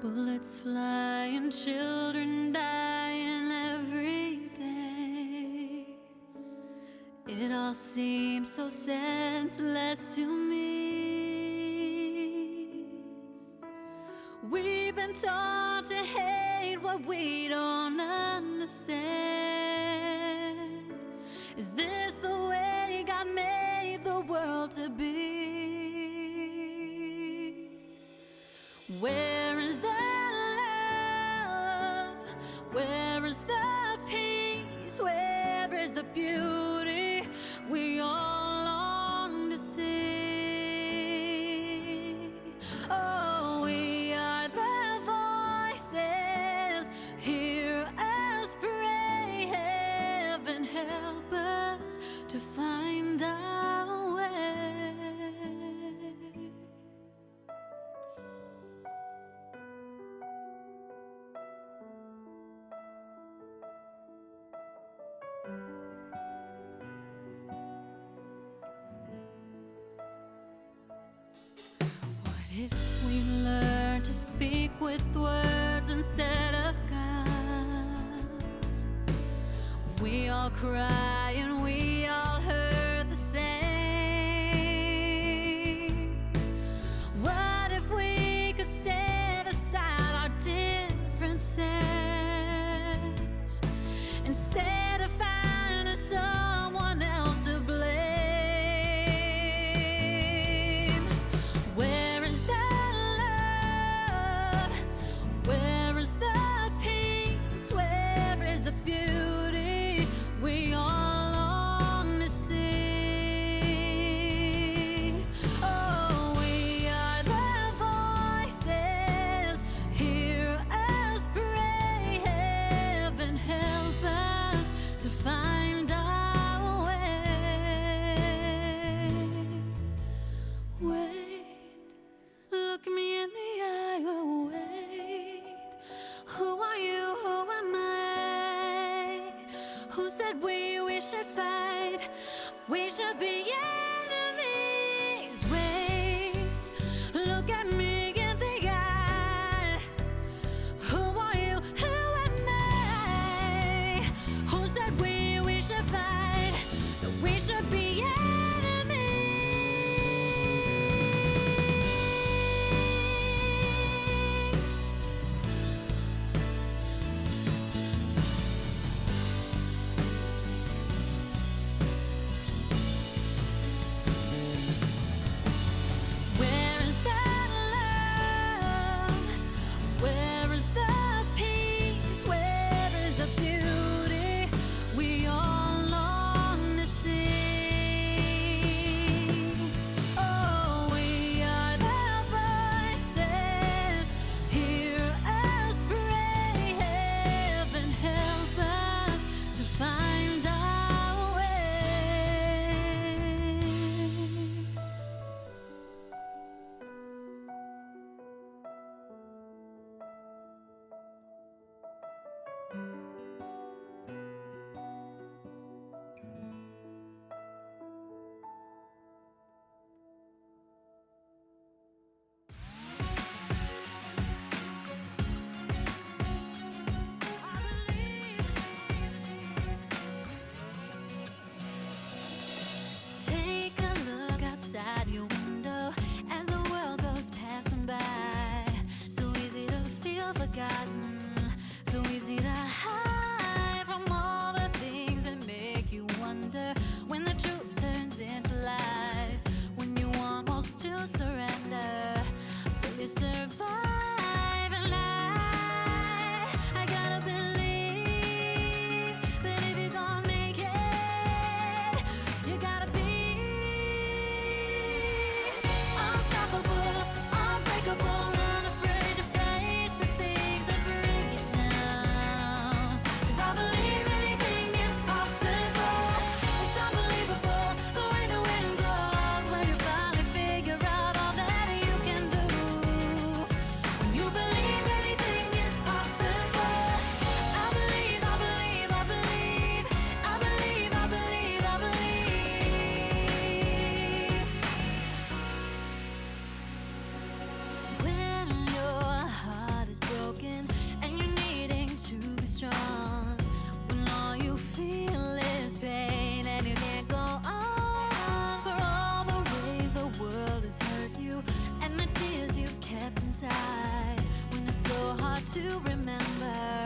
Bullets fly and children dying every day. It all seems so senseless to me. We've been taught to hate what we don't understand. Is this the way God made the world to be? Where is the love? Where is the peace? Where is the beauty we all long to see? Oh, we are the voices. Hear us pray. Heaven help us to find our way. If we learn to speak with words instead of guns, we all cry and we all hurt the same. What if we could set aside our differences instead of finding someone else to blame? We should fight, we should be enemies. Wait, look at me in the eye. Who are you, who am I? Who said we should fight, that we should be enemies? Outside your window as the world goes passing by. So easy to feel forgotten, so easy to hide from all the things that make you wonder. When the truth turns into lies, when you want most to surrender, will you survive? And I gotta believe that if you're gonna make it, you gotta be unafraid to face the things that bring you down. 'Cause I believe anything is possible. It's unbelievable the way the wind blows when you finally figure out all that you can do. inside when it's so hard to remember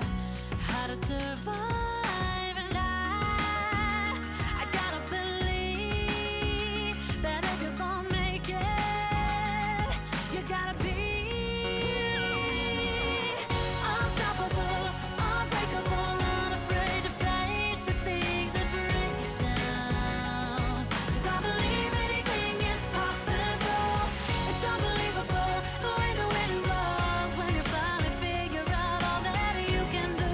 how to survive. And I gotta believe that if you're gonna make it, you gotta be unstoppable, unbreakable, unafraid to face the things that bring you down. 'Cause I believe anything is possible. It's unbelievable the way the wind blows when you finally figure out all that you can do.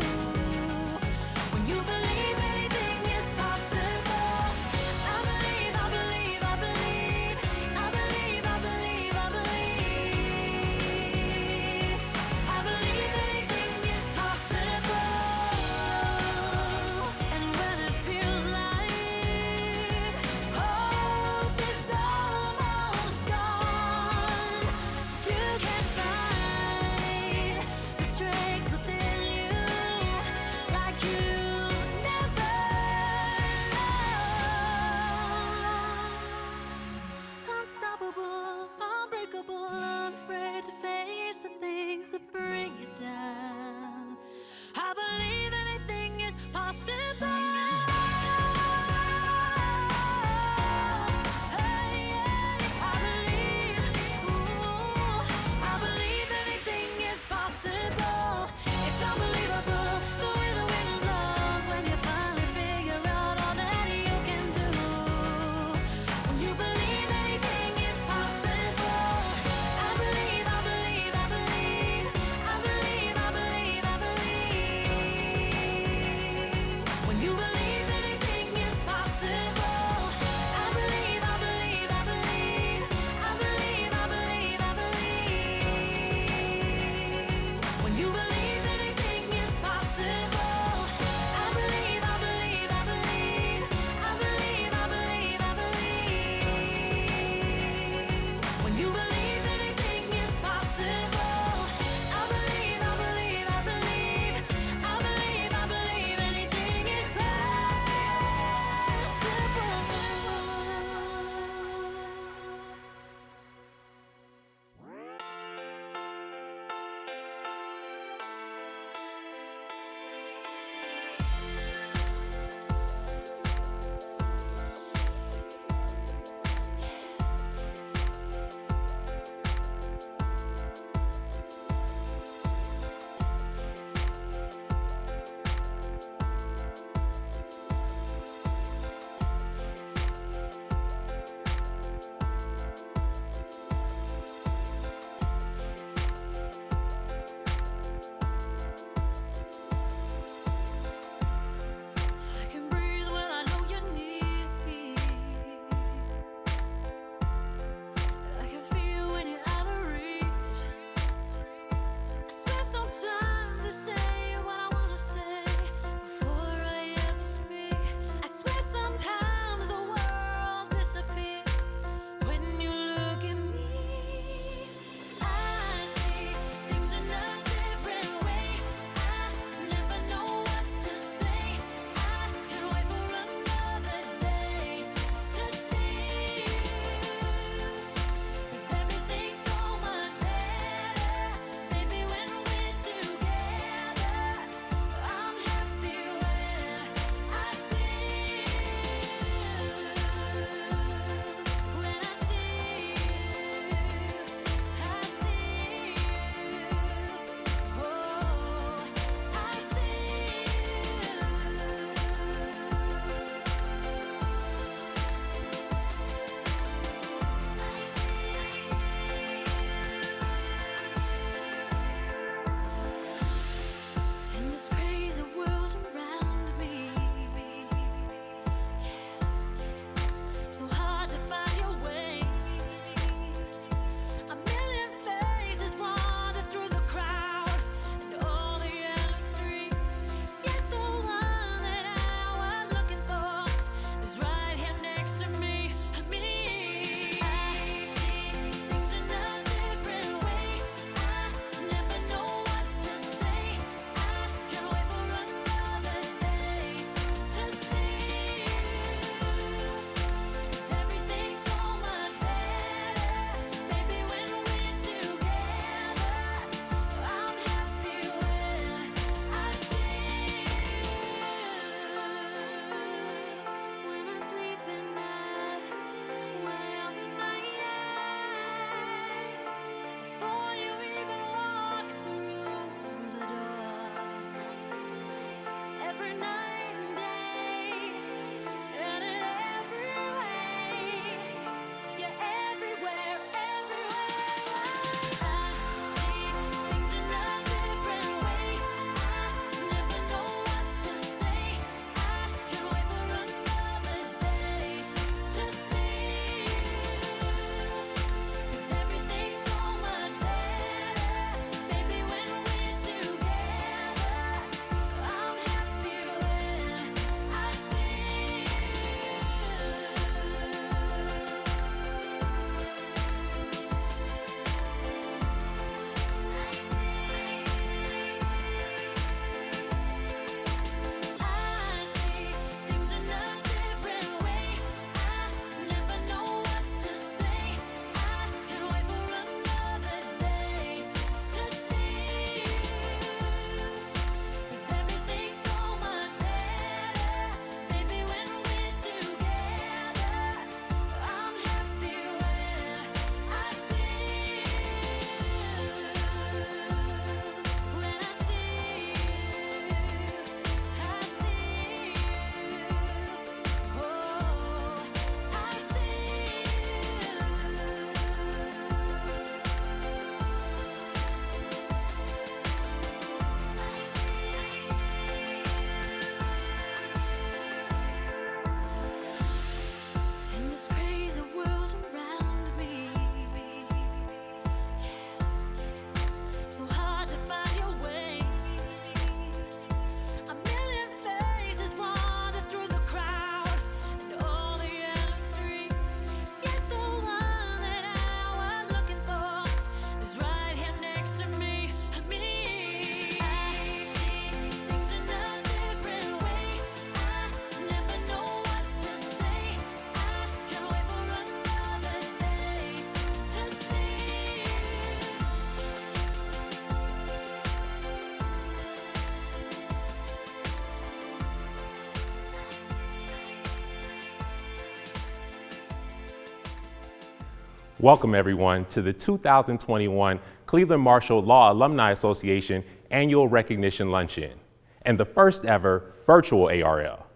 Welcome everyone to the 2021 Cleveland Marshall Law Alumni Association Annual Recognition Luncheon and the first ever virtual ARL.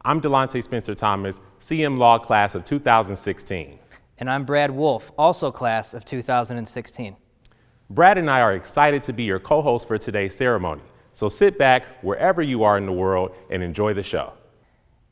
I'm Delonte Spencer Thomas, CMLAA class of 2016. And I'm Brad Wolf, also class of 2016. Brad and I are excited to be your co-hosts for today's ceremony. So sit back wherever you are in the world and enjoy the show.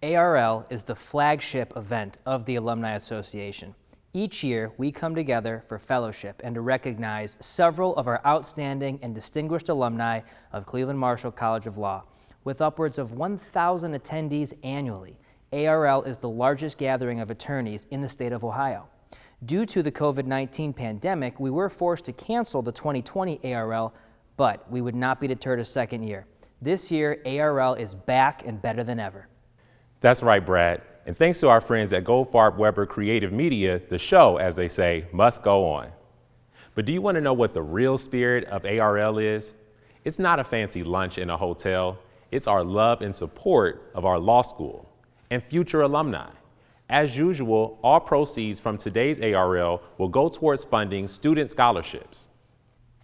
ARL is the flagship event of the Alumni Association. Each year, we come together for fellowship and to recognize several of our outstanding and distinguished alumni of Cleveland Marshall College of Law. With upwards of 1,000 attendees annually, ARL is the largest gathering of attorneys in the state of Ohio. Due to the COVID-19 pandemic, we were forced to cancel the 2020 ARL, but we would not be deterred a second year. This year, ARL is back and better than ever. That's right, Brad. And thanks to our friends at Goldfarb Weber Creative Media, the show, as they say, must go on. But do you want to know what the real spirit of ARL is? It's not a fancy lunch in a hotel. It's our love and support of our law school and future alumni. As usual, all proceeds from today's ARL will go towards funding student scholarships.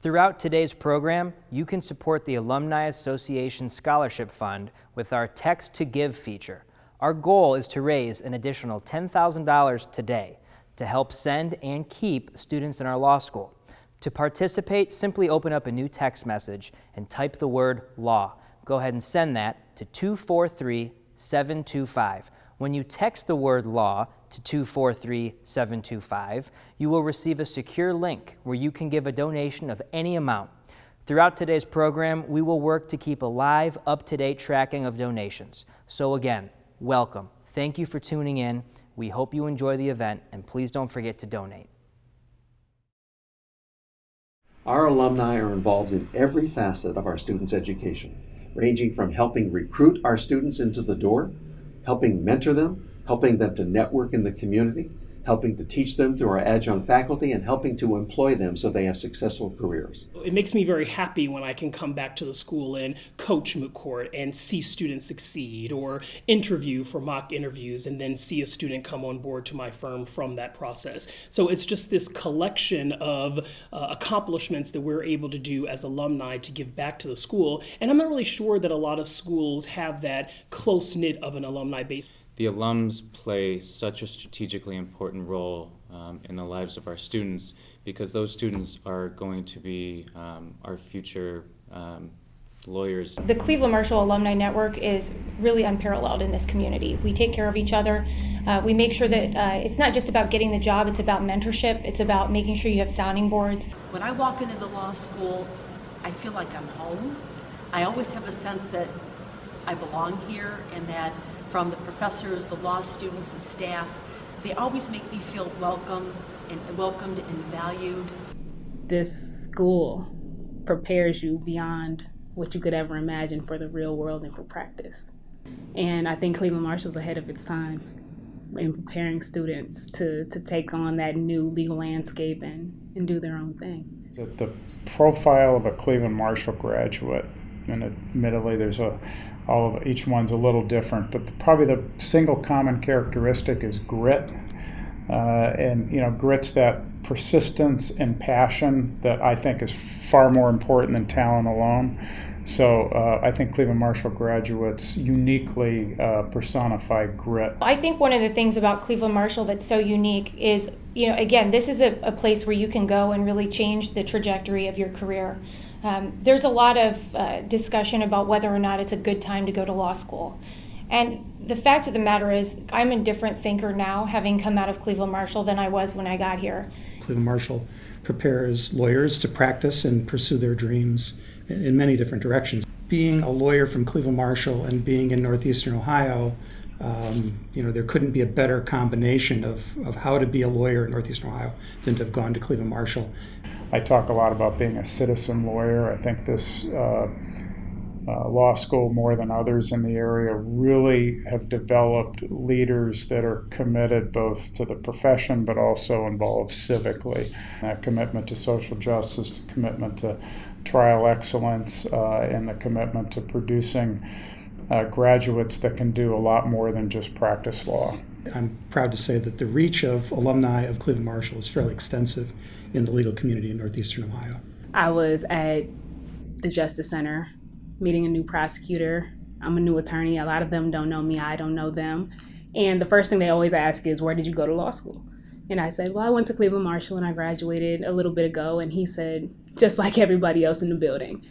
Throughout today's program, you can support the Alumni Association Scholarship Fund with our Text to Give feature. Our goal is to raise an additional $10,000 today to help send and keep students in our law school. To participate, simply open up a new text message and type the word law. Go ahead and send that to 243-725. When you text the word law to 243-725, you will receive a secure link where you can give a donation of any amount. Throughout today's program, we will work to keep a live, up-to-date tracking of donations. So again, welcome. Thank you for tuning in. We hope you enjoy the event, and please don't forget to donate. Our alumni are involved in every facet of our students' education, ranging from helping recruit our students into the door, helping mentor them, helping them to network in the community, helping to teach them through our adjunct faculty, and helping to employ them so they have successful careers. It makes me very happy when I can come back to the school and coach moot court and see students succeed, or interview for mock interviews and then see a student come on board to my firm from that process. So it's just this collection of accomplishments that we're able to do as alumni to give back to the school. And I'm not really sure that a lot of schools have that close-knit of an alumni base. The alums play such a strategically important role in the lives of our students, because those students are going to be our future lawyers. The Cleveland Marshall Alumni Network is really unparalleled in this community. We take care of each other. We make sure that it's not just about getting the job, it's about mentorship. It's about making sure you have sounding boards. When I walk into the law school, I feel like I'm home. I always have a sense that I belong here, and that from the professors, the law students, the staff, they always make me feel welcomed and valued. This school prepares you beyond what you could ever imagine for the real world and for practice. And I think Cleveland Marshall's ahead of its time in preparing students to take on that new legal landscape and do their own thing. The profile of a Cleveland Marshall graduate, and admittedly each one's a little different, but probably the single common characteristic is grit. And grit's that persistence and passion that I think is far more important than talent alone. So I think Cleveland Marshall graduates uniquely personify grit. I think one of the things about Cleveland Marshall that's so unique is, again, this is a place where you can go and really change the trajectory of your career. There's a lot of discussion about whether or not it's a good time to go to law school. And the fact of the matter is, I'm a different thinker now, having come out of Cleveland Marshall, than I was when I got here. Cleveland Marshall prepares lawyers to practice and pursue their dreams in many different directions. Being a lawyer from Cleveland Marshall and being in Northeastern Ohio, there couldn't be a better combination of how to be a lawyer in Northeastern Ohio than to have gone to Cleveland Marshall. I talk a lot about being a citizen lawyer. I think this law school, more than others in the area, really have developed leaders that are committed both to the profession but also involved civically. That commitment to social justice, the commitment to trial excellence, and the commitment to producing graduates that can do a lot more than just practice law. I'm proud to say that the reach of alumni of Cleveland Marshall is fairly extensive in the legal community in Northeastern Ohio. I was at the Justice Center meeting a new prosecutor. I'm a new attorney. A lot of them don't know me. I don't know them. And the first thing they always ask is, where did you go to law school? And I said, well, I went to Cleveland Marshall and I graduated a little bit ago. And he said, just like everybody else in the building.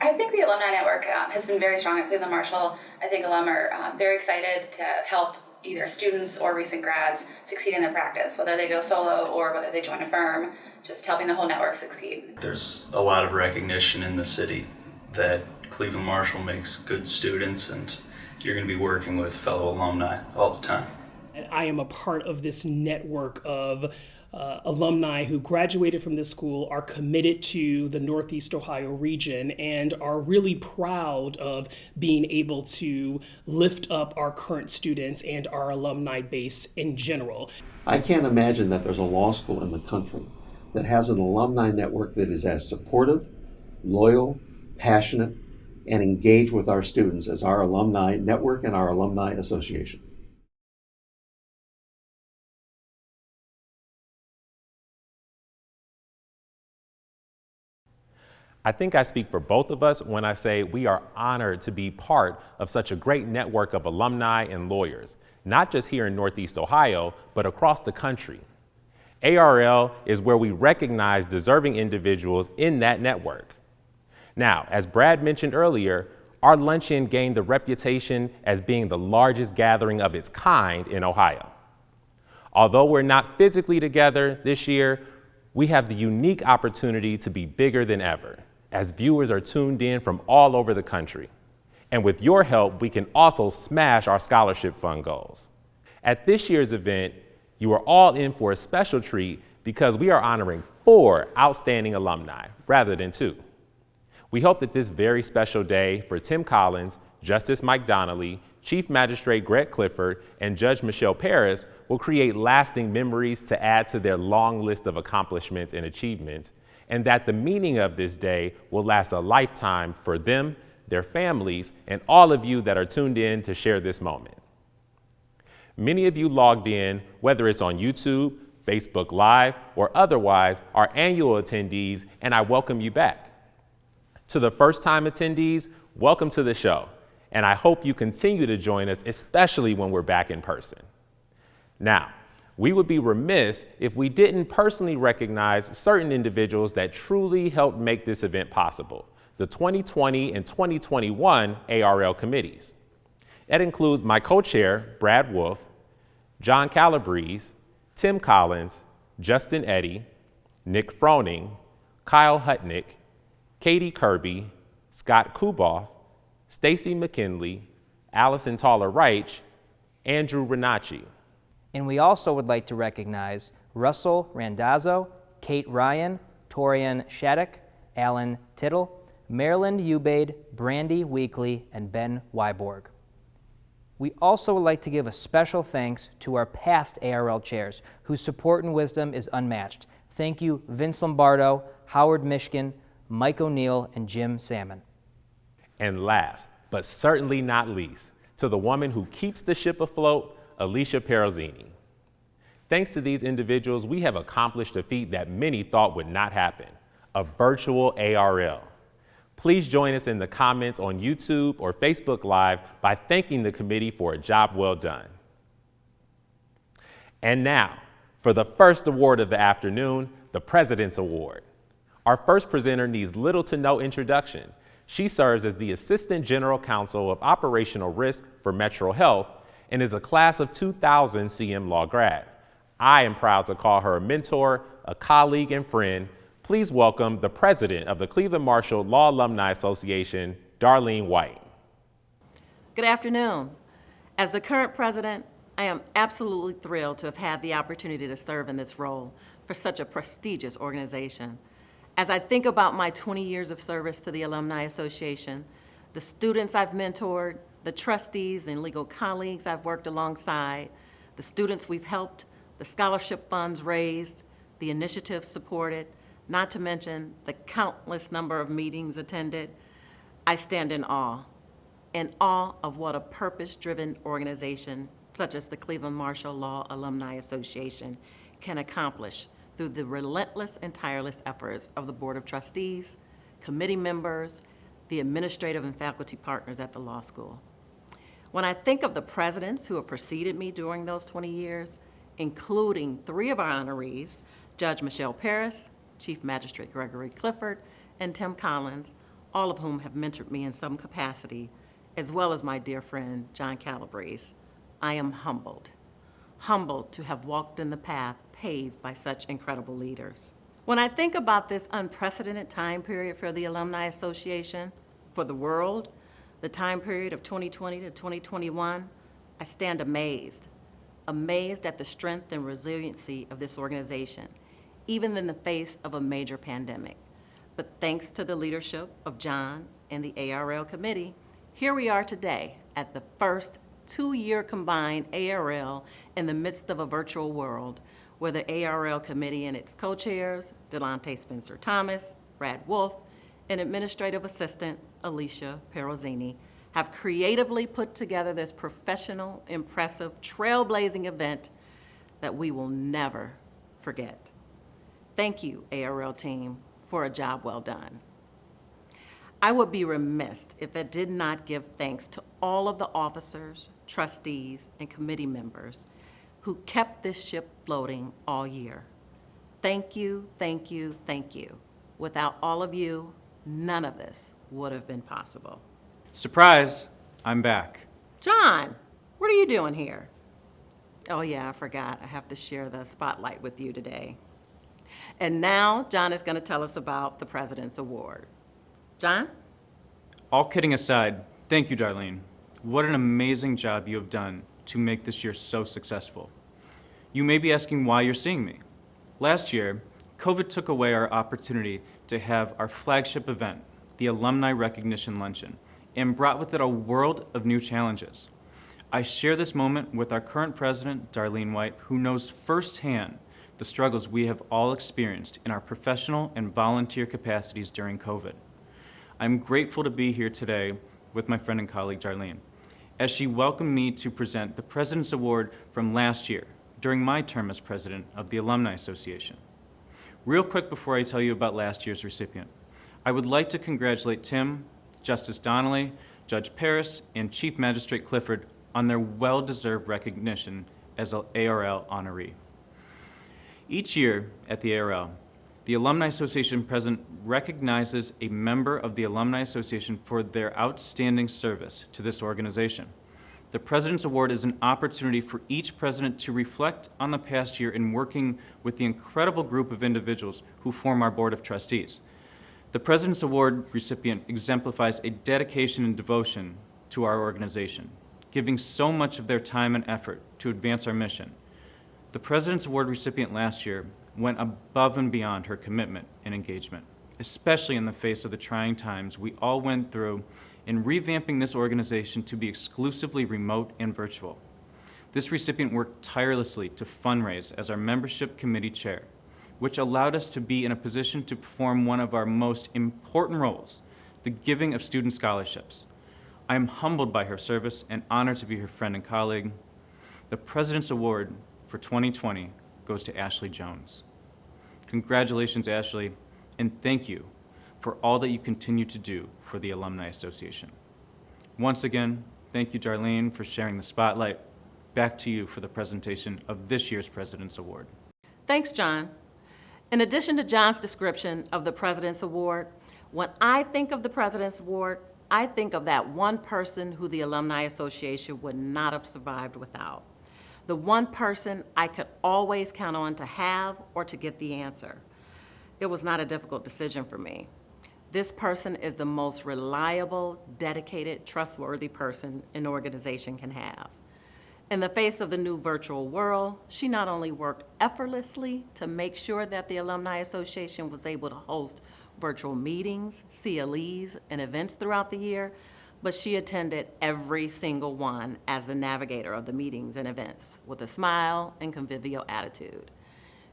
I think the Alumni Network has been very strong at Cleveland Marshall. I think alum are very excited to help either students or recent grads succeed in their practice, whether they go solo or whether they join a firm, just helping the whole network succeed. There's a lot of recognition in the city that Cleveland Marshall makes good students, and you're going to be working with fellow alumni all the time. And I am a part of this network of alumni who graduated from this school, are committed to the Northeast Ohio region, and are really proud of being able to lift up our current students and our alumni base in general. I can't imagine that there's a law school in the country that has an alumni network that is as supportive, loyal, passionate, and engaged with our students as our alumni network and our alumni association. I think I speak for both of us when I say we are honored to be part of such a great network of alumni and lawyers, not just here in Northeast Ohio, but across the country. ARL is where we recognize deserving individuals in that network. Now, as Brad mentioned earlier, our luncheon gained the reputation as being the largest gathering of its kind in Ohio. Although we're not physically together this year, we have the unique opportunity to be bigger than ever, as viewers are tuned in from all over the country. And with your help, we can also smash our scholarship fund goals. At this year's event, you are all in for a special treat because we are honoring 4 outstanding alumni rather than 2. We hope that this very special day for Tim Collins, Justice Mike Donnelly, Chief Magistrate Greg Clifford, and Judge Michelle Paris will create lasting memories to add to their long list of accomplishments and achievements, and that the meaning of this day will last a lifetime for them, their families, and all of you that are tuned in to share this moment. Many of you logged in, whether it's on YouTube, Facebook Live, or otherwise, are annual attendees, and I welcome you back. To the first-time attendees, welcome to the show, and I hope you continue to join us, especially when we're back in person. Now, we would be remiss if we didn't personally recognize certain individuals that truly helped make this event possible, the 2020 and 2021 ARL committees. That includes my co-chair, Brad Wolf, John Calabrese, Tim Collins, Justin Eddy, Nick Froning, Kyle Hutnick, Katie Kirby, Scott Kuboff, Stacy McKinley, Allison Taller-Reich, Andrew Renacci. And we also would like to recognize Russell Randazzo, Kate Ryan, Torian Shattuck, Alan Tittle, Maryland Ubaid, Brandy Weekly, and Ben Wyborg. We also would like to give a special thanks to our past ARL chairs, whose support and wisdom is unmatched. Thank you, Vince Lombardo, Howard Mishkin, Mike O'Neill, and Jim Salmon. And last, but certainly not least, to the woman who keeps the ship afloat, Alicia Perozzini. Thanks to these individuals, we have accomplished a feat that many thought would not happen, a virtual ARL. Please join us in the comments on YouTube or Facebook Live by thanking the committee for a job well done. And now, for the first award of the afternoon, the President's Award. Our first presenter needs little to no introduction. She serves as the Assistant General Counsel of Operational Risk for Metro Health and is a class of 2000 CMLAA grad. I am proud to call her a mentor, a colleague, and friend. Please welcome the president of the Cleveland Marshall Law Alumni Association, Darlene White. Good afternoon. As the current president, I am absolutely thrilled to have had the opportunity to serve in this role for such a prestigious organization. As I think about my 20 years of service to the Alumni Association, the students I've mentored, the trustees and legal colleagues I've worked alongside, the students we've helped, the scholarship funds raised, the initiatives supported, not to mention the countless number of meetings attended, I stand in awe of what a purpose-driven organization such as the Cleveland Marshall Law Alumni Association, can accomplish through the relentless and tireless efforts of the Board of Trustees, committee members, the administrative and faculty partners at the law school. When I think of the presidents who have preceded me during those 20 years, including 3 of our honorees, Judge Michelle Paris, Chief Magistrate Gregory Clifford, and Tim Collins, all of whom have mentored me in some capacity, as well as my dear friend, John Calabrese, I am humbled to have walked in the path paved by such incredible leaders. When I think about this unprecedented time period for the Alumni Association, for the world, the time period of 2020 to 2021, I stand amazed at the strength and resiliency of this organization, even in the face of a major pandemic. But thanks to the leadership of John and the ARL committee, here we are today at the first 2-year combined ARL in the midst of a virtual world, where the ARL committee and its co-chairs, Delonte Spencer-Thomas, Brad Wolf, and administrative assistant Alicia Perozzini, have creatively put together this professional, impressive, trailblazing event that we will never forget. Thank you, ARL team, for a job well done. I would be remiss if I did not give thanks to all of the officers, trustees, and committee members who kept this ship floating all year. Thank you, thank you, thank you. Without all of you, none of this would have been possible. Surprise, I'm back. John, what are you doing here? Oh yeah, I forgot. I have to share the spotlight with you today. And now John is going to tell us about the President's Award. John? All kidding aside, thank you, Darlene. What an amazing job you have done to make this year so successful. You may be asking why you're seeing me. Last year, COVID took away our opportunity to have our flagship event, the Alumni Recognition Luncheon, and brought with it a world of new challenges. I share this moment with our current president, Darlene White, who knows firsthand the struggles we have all experienced in our professional and volunteer capacities during COVID. I'm grateful to be here today with my friend and colleague, Darlene, as she welcomed me to present the President's Award from last year during my term as president of the Alumni Association. Real quick before I tell you about last year's recipient, I would like to congratulate Tim, Justice Donnelly, Judge Paris, and Chief Magistrate Clifford on their well-deserved recognition as an ARL honoree. Each year at the ARL, the Alumni Association president recognizes a member of the Alumni Association for their outstanding service to this organization. The President's Award is an opportunity for each president to reflect on the past year in working with the incredible group of individuals who form our Board of Trustees. The President's Award recipient exemplifies a dedication and devotion to our organization, giving so much of their time and effort to advance our mission. The President's Award recipient last year went above and beyond her commitment and engagement, especially in the face of the trying times we all went through in revamping this organization to be exclusively remote and virtual. This recipient worked tirelessly to fundraise as our membership committee chair, which allowed us to be in a position to perform one of our most important roles, the giving of student scholarships. I am humbled by her service and honored to be her friend and colleague. The President's Award for 2020 goes to Ashley Jones. Congratulations, Ashley, and thank you for all that you continue to do for the Alumni Association. Once again, thank you, Darlene, for sharing the spotlight. Back to you for the presentation of this year's President's Award. Thanks, John. In addition to John's description of the President's Award, when I think of the President's Award, I think of that one person who the Alumni Association would not have survived without. The one person I could always count on to have or to get the answer. It was not a difficult decision for me. This person is the most reliable, dedicated, trustworthy person an organization can have. In the face of the new virtual world, she not only worked effortlessly to make sure that the Alumni Association was able to host virtual meetings, CLEs, and events throughout the year, but she attended every single one as the navigator of the meetings and events with a smile and convivial attitude.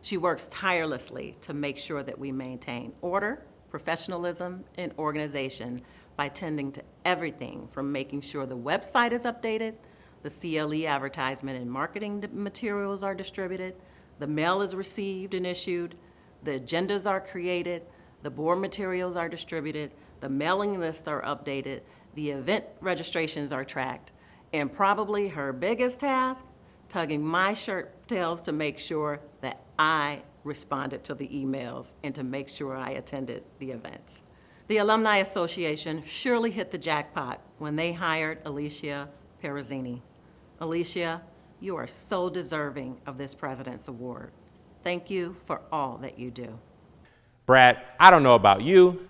She works tirelessly to make sure that we maintain order, professionalism, and organization by tending to everything from making sure the website is updated, The CLE advertisement and marketing materials are distributed. The mail is received and issued. The agendas are created. The board materials are distributed. The mailing lists are updated. The event registrations are tracked. And probably her biggest task, tugging my shirt tails to make sure that I responded to the emails and to make sure I attended the events. The Alumni Association surely hit the jackpot when they hired Alicia Perazini. Alicia, you are so deserving of this President's Award. Thank you for all that you do. Brad, I don't know about you,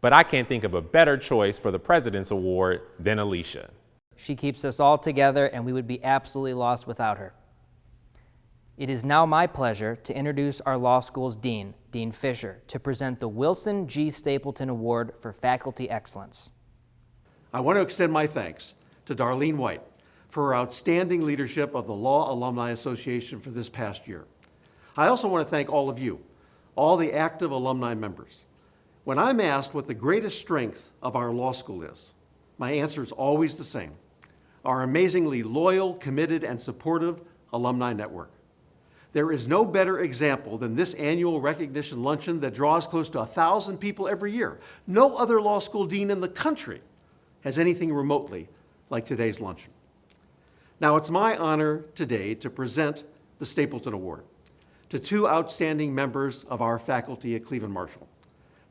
but I can't think of a better choice for the President's Award than Alicia. She keeps us all together, and we would be absolutely lost without her. It is now my pleasure to introduce our law school's dean, Dean Fisher, to present the Wilson G. Stapleton Award for Faculty Excellence. I want to extend my thanks to Darlene White for her outstanding leadership of the Law Alumni Association for this past year. I also want to thank all of you, all the active alumni members. When I'm asked what the greatest strength of our law school is, my answer is always the same: our amazingly loyal, committed, and supportive alumni network. There is no better example than this annual recognition luncheon that draws close to 1,000 people every year. No other law school dean in the country has anything remotely like today's luncheon. Now, it's my honor today to present the Stapleton Award to two outstanding members of our faculty at Cleveland Marshall,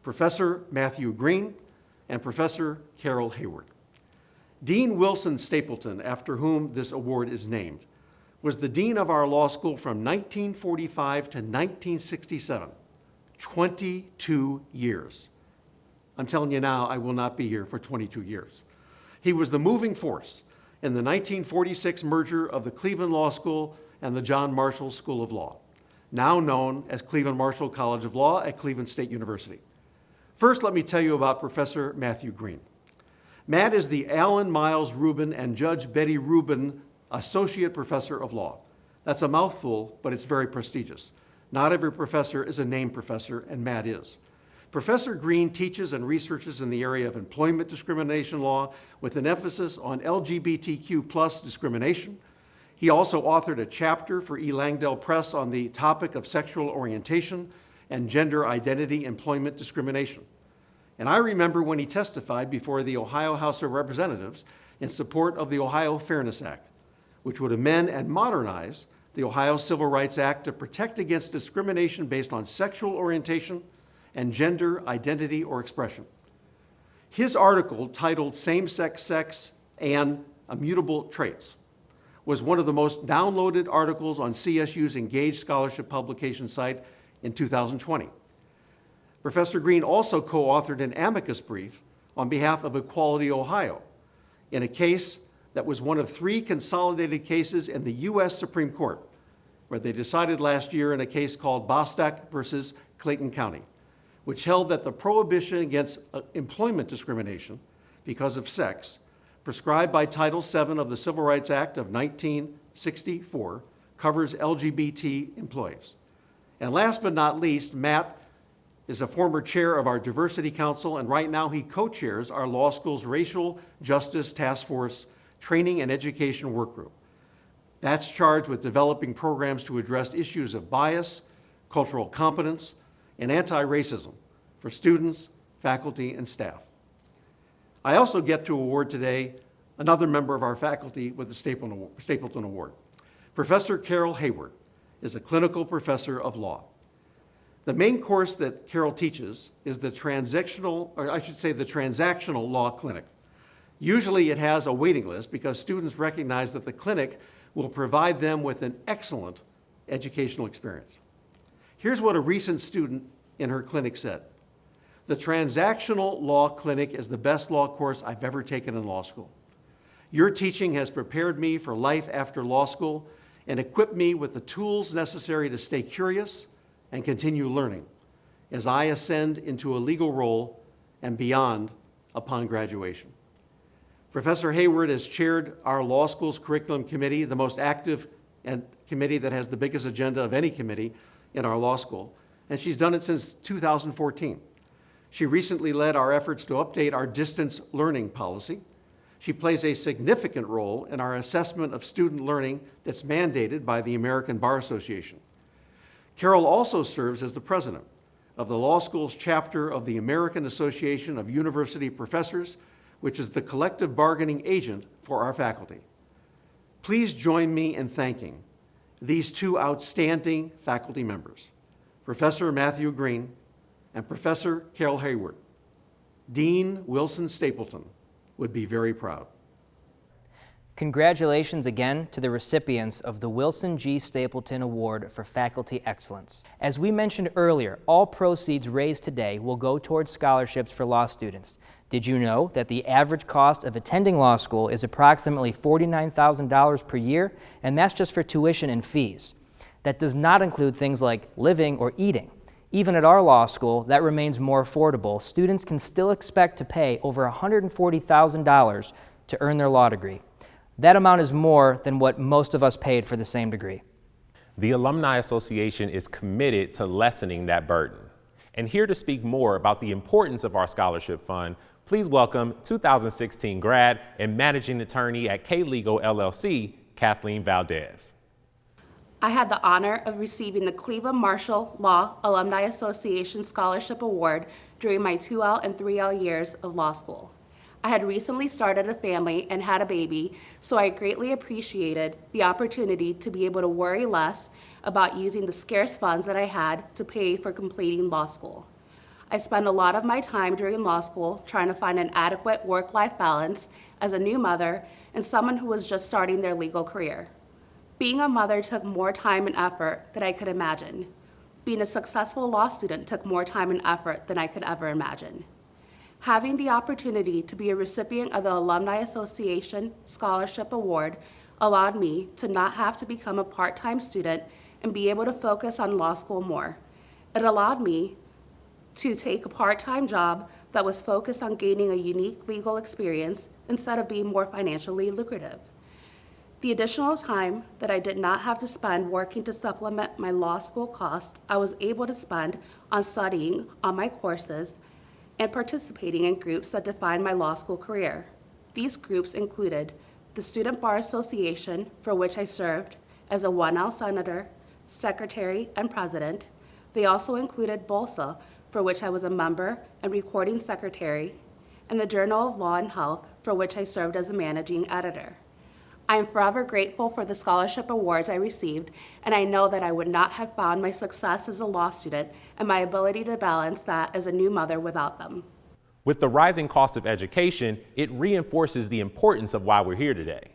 Professor Matthew Green and Professor Carol Hayward. Dean Wilson Stapleton, after whom this award is named, was the dean of our law school from 1945 to 1967, 22 years. I'm telling you now, I will not be here for 22 years. He was the moving force in the 1946 merger of the Cleveland Law School and the John Marshall School of Law, now known as Cleveland Marshall College of Law at Cleveland State University. First, let me tell you about Professor Matthew Green. Matt is the Alan Miles Rubin and Judge Betty Rubin Associate Professor of Law. That's a mouthful, but it's very prestigious. Not every professor is a named professor, and Matt is. Professor Green teaches and researches in the area of employment discrimination law with an emphasis on LGBTQ+ discrimination. He also authored a chapter for E. Langdale Press on the topic of sexual orientation and gender identity employment discrimination. And I remember when he testified before the Ohio House of Representatives in support of the Ohio Fairness Act, which would amend and modernize the Ohio Civil Rights Act to protect against discrimination based on sexual orientation and gender identity or expression. His article, titled Same-Sex Sex and Immutable Traits, was one of the most downloaded articles on CSU's Engaged Scholarship publication site in 2020. Professor Green also co-authored an amicus brief on behalf of Equality Ohio in a case that was one of 3 consolidated cases in the U.S. Supreme Court, where they decided last year in a case called Bostock versus Clayton County, which held that the prohibition against employment discrimination because of sex, prescribed by Title VII of the Civil Rights Act of 1964, covers LGBT employees. And last but not least, Matt is a former chair of our Diversity Council, and right now he co-chairs our law school's Racial Justice Task Force Training and Education Work Group. That's charged with developing programs to address issues of bias, cultural competence, and anti-racism for students, faculty, and staff. I also get to award today another member of our faculty with the Stapleton Award. Professor Carol Hayward is a clinical professor of law. The main course that Carol teaches is the transactional law clinic. Usually it has a waiting list because students recognize that the clinic will provide them with an excellent educational experience. Here's what a recent student in her clinic said: "The transactional law clinic is the best law course I've ever taken in law school. Your teaching has prepared me for life after law school and equipped me with the tools necessary to stay curious and continue learning as I ascend into a legal role and beyond upon graduation." Professor Hayward has chaired our law school's curriculum committee, the most active and committee that has the biggest agenda of any committee in our law school, and she's done it since 2014. She recently led our efforts to update our distance learning policy. She plays a significant role in our assessment of student learning that's mandated by the American Bar Association. Carol also serves as the president of the law school's chapter of the American Association of University Professors, which is the collective bargaining agent for our faculty. Please join me in thanking these two outstanding faculty members, Professor Matthew Green and Professor Carol Hayward. Dean Wilson Stapleton would be very proud. Congratulations again to the recipients of the Wilson G. Stapleton Award for Faculty Excellence. As we mentioned earlier, all proceeds raised today will go towards scholarships for law students. Did you know that the average cost of attending law school is approximately $49,000 per year, and that's just for tuition and fees? That does not include things like living or eating. Even at our law school, that remains more affordable. Students can still expect to pay over $140,000 to earn their law degree. That amount is more than what most of us paid for the same degree. The Alumni Association is committed to lessening that burden. And here to speak more about the importance of our scholarship fund, please welcome 2016 grad and managing attorney at K-Legal LLC, Kathleen Valdez. I had the honor of receiving the Cleveland Marshall Law Alumni Association Scholarship Award during my 2L and 3L years of law school. I had recently started a family and had a baby, so I greatly appreciated the opportunity to be able to worry less about using the scarce funds that I had to pay for completing law school. I spent a lot of my time during law school trying to find an adequate work-life balance as a new mother and someone who was just starting their legal career. Being a mother took more time and effort than I could imagine. Being a successful law student took more time and effort than I could ever imagine. Having the opportunity to be a recipient of the Alumni Association Scholarship Award allowed me to not have to become a part-time student and be able to focus on law school more. It allowed me to take a part-time job that was focused on gaining a unique legal experience instead of being more financially lucrative. The additional time that I did not have to spend working to supplement my law school costs, I was able to spend on studying on my courses and participating in groups that defined my law school career. These groups included the Student Bar Association, for which I served as a 1L senator, secretary, and president. They also included BOLSA, for which I was a member and recording secretary, and the Journal of Law and Health, for which I served as a managing editor. I am forever grateful for the scholarship awards I received, and I know that I would not have found my success as a law student and my ability to balance that as a new mother without them. With the rising cost of education, it reinforces the importance of why we're here today.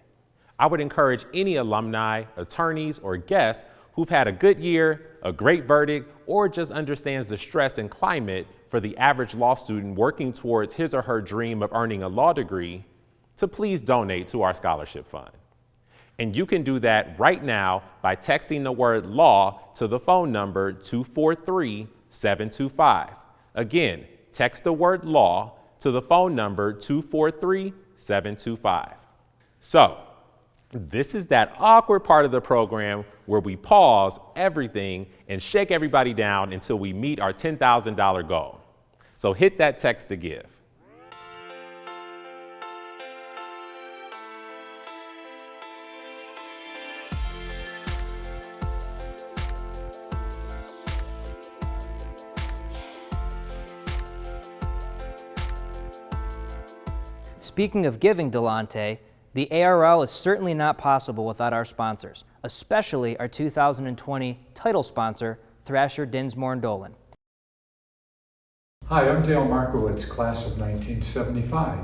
I would encourage any alumni, attorneys, or guests who've had a good year, a great verdict, or just understands the stress and climate for the average law student working towards his or her dream of earning a law degree to please donate to our scholarship fund. And you can do that right now by texting the word law to the phone number 243-725. Again, text the word law to the phone number 243-725. So, this is that awkward part of the program where we pause everything and shake everybody down until we meet our $10,000 goal. So hit that text to give. Speaking of giving, Delonte, the ARL is certainly not possible without our sponsors, especially our 2020 title sponsor, Thrasher Dinsmore & Dolan. Hi, I'm Dale Markowitz, class of 1975.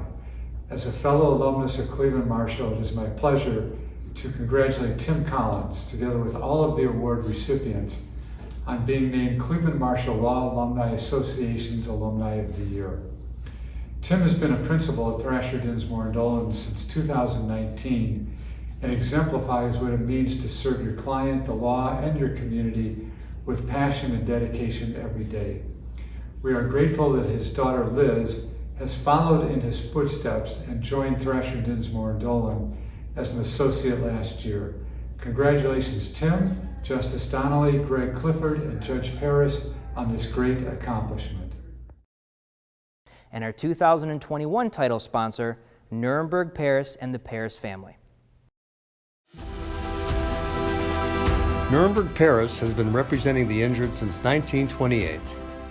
As a fellow alumnus of Cleveland Marshall, it is my pleasure to congratulate Tim Collins, together with all of the award recipients, on being named Cleveland Marshall Law Alumni Association's Alumni of the Year. Tim has been a principal at Thrasher Dinsmore & Dolan since 2019 and exemplifies what it means to serve your client, the law, and your community with passion and dedication every day. We are grateful that his daughter Liz has followed in his footsteps and joined Thrasher Dinsmore & Dolan as an associate last year. Congratulations, Tim, Justice Donnelly, Greg Clifford, and Judge Paris on this great accomplishment. And our 2021 title sponsor, Nuremberg Paris and the Paris family. Nuremberg Paris has been representing the injured since 1928.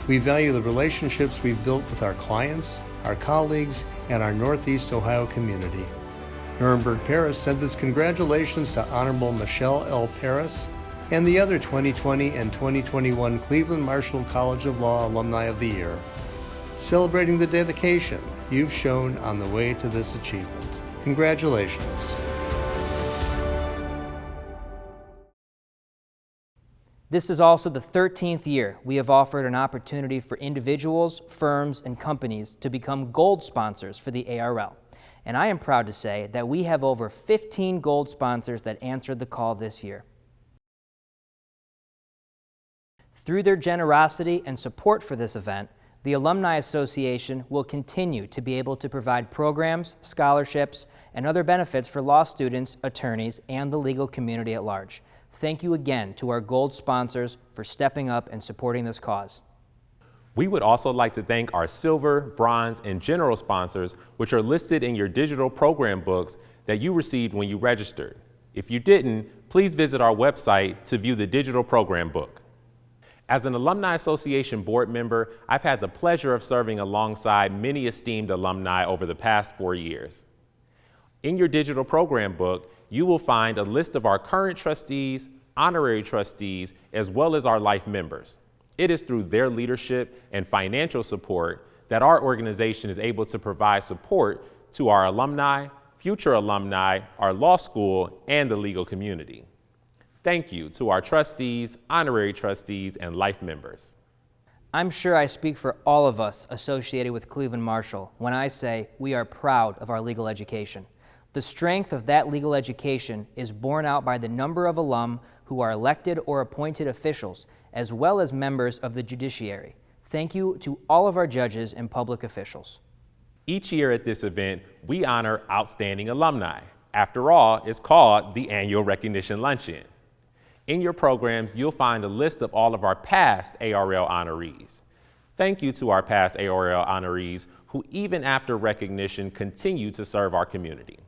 We value the relationships we've built with our clients, our colleagues, and our Northeast Ohio community. Nuremberg Paris sends its congratulations to Honorable Michelle L. Paris and the other 2020 and 2021 Cleveland Marshall College of Law Alumni of the Year, celebrating the dedication you've shown on the way to this achievement. Congratulations. This is also the 13th year we have offered an opportunity for individuals, firms, and companies to become gold sponsors for the ARL. And I am proud to say that we have over 15 gold sponsors that answered the call this year. Through their generosity and support for this event, the Alumni Association will continue to be able to provide programs, scholarships, and other benefits for law students, attorneys, and the legal community at large. Thank you again to our gold sponsors for stepping up and supporting this cause. We would also like to thank our silver, bronze, and general sponsors, which are listed in your digital program books that you received when you registered. If you didn't, please visit our website to view the digital program book. As an Alumni Association board member, I've had the pleasure of serving alongside many esteemed alumni over the past 4 years. In your digital program book, you will find a list of our current trustees, honorary trustees, as well as our life members. It is through their leadership and financial support that our organization is able to provide support to our alumni, future alumni, our law school, and the legal community. Thank you to our trustees, honorary trustees, and life members. I'm sure I speak for all of us associated with Cleveland Marshall when I say we are proud of our legal education. The strength of that legal education is borne out by the number of alum who are elected or appointed officials, as well as members of the judiciary. Thank you to all of our judges and public officials. Each year at this event, we honor outstanding alumni. After all, it's called the Annual Recognition Luncheon. In your programs, you'll find a list of all of our past ARL honorees. Thank you to our past ARL honorees who, even after recognition, continue to serve our community.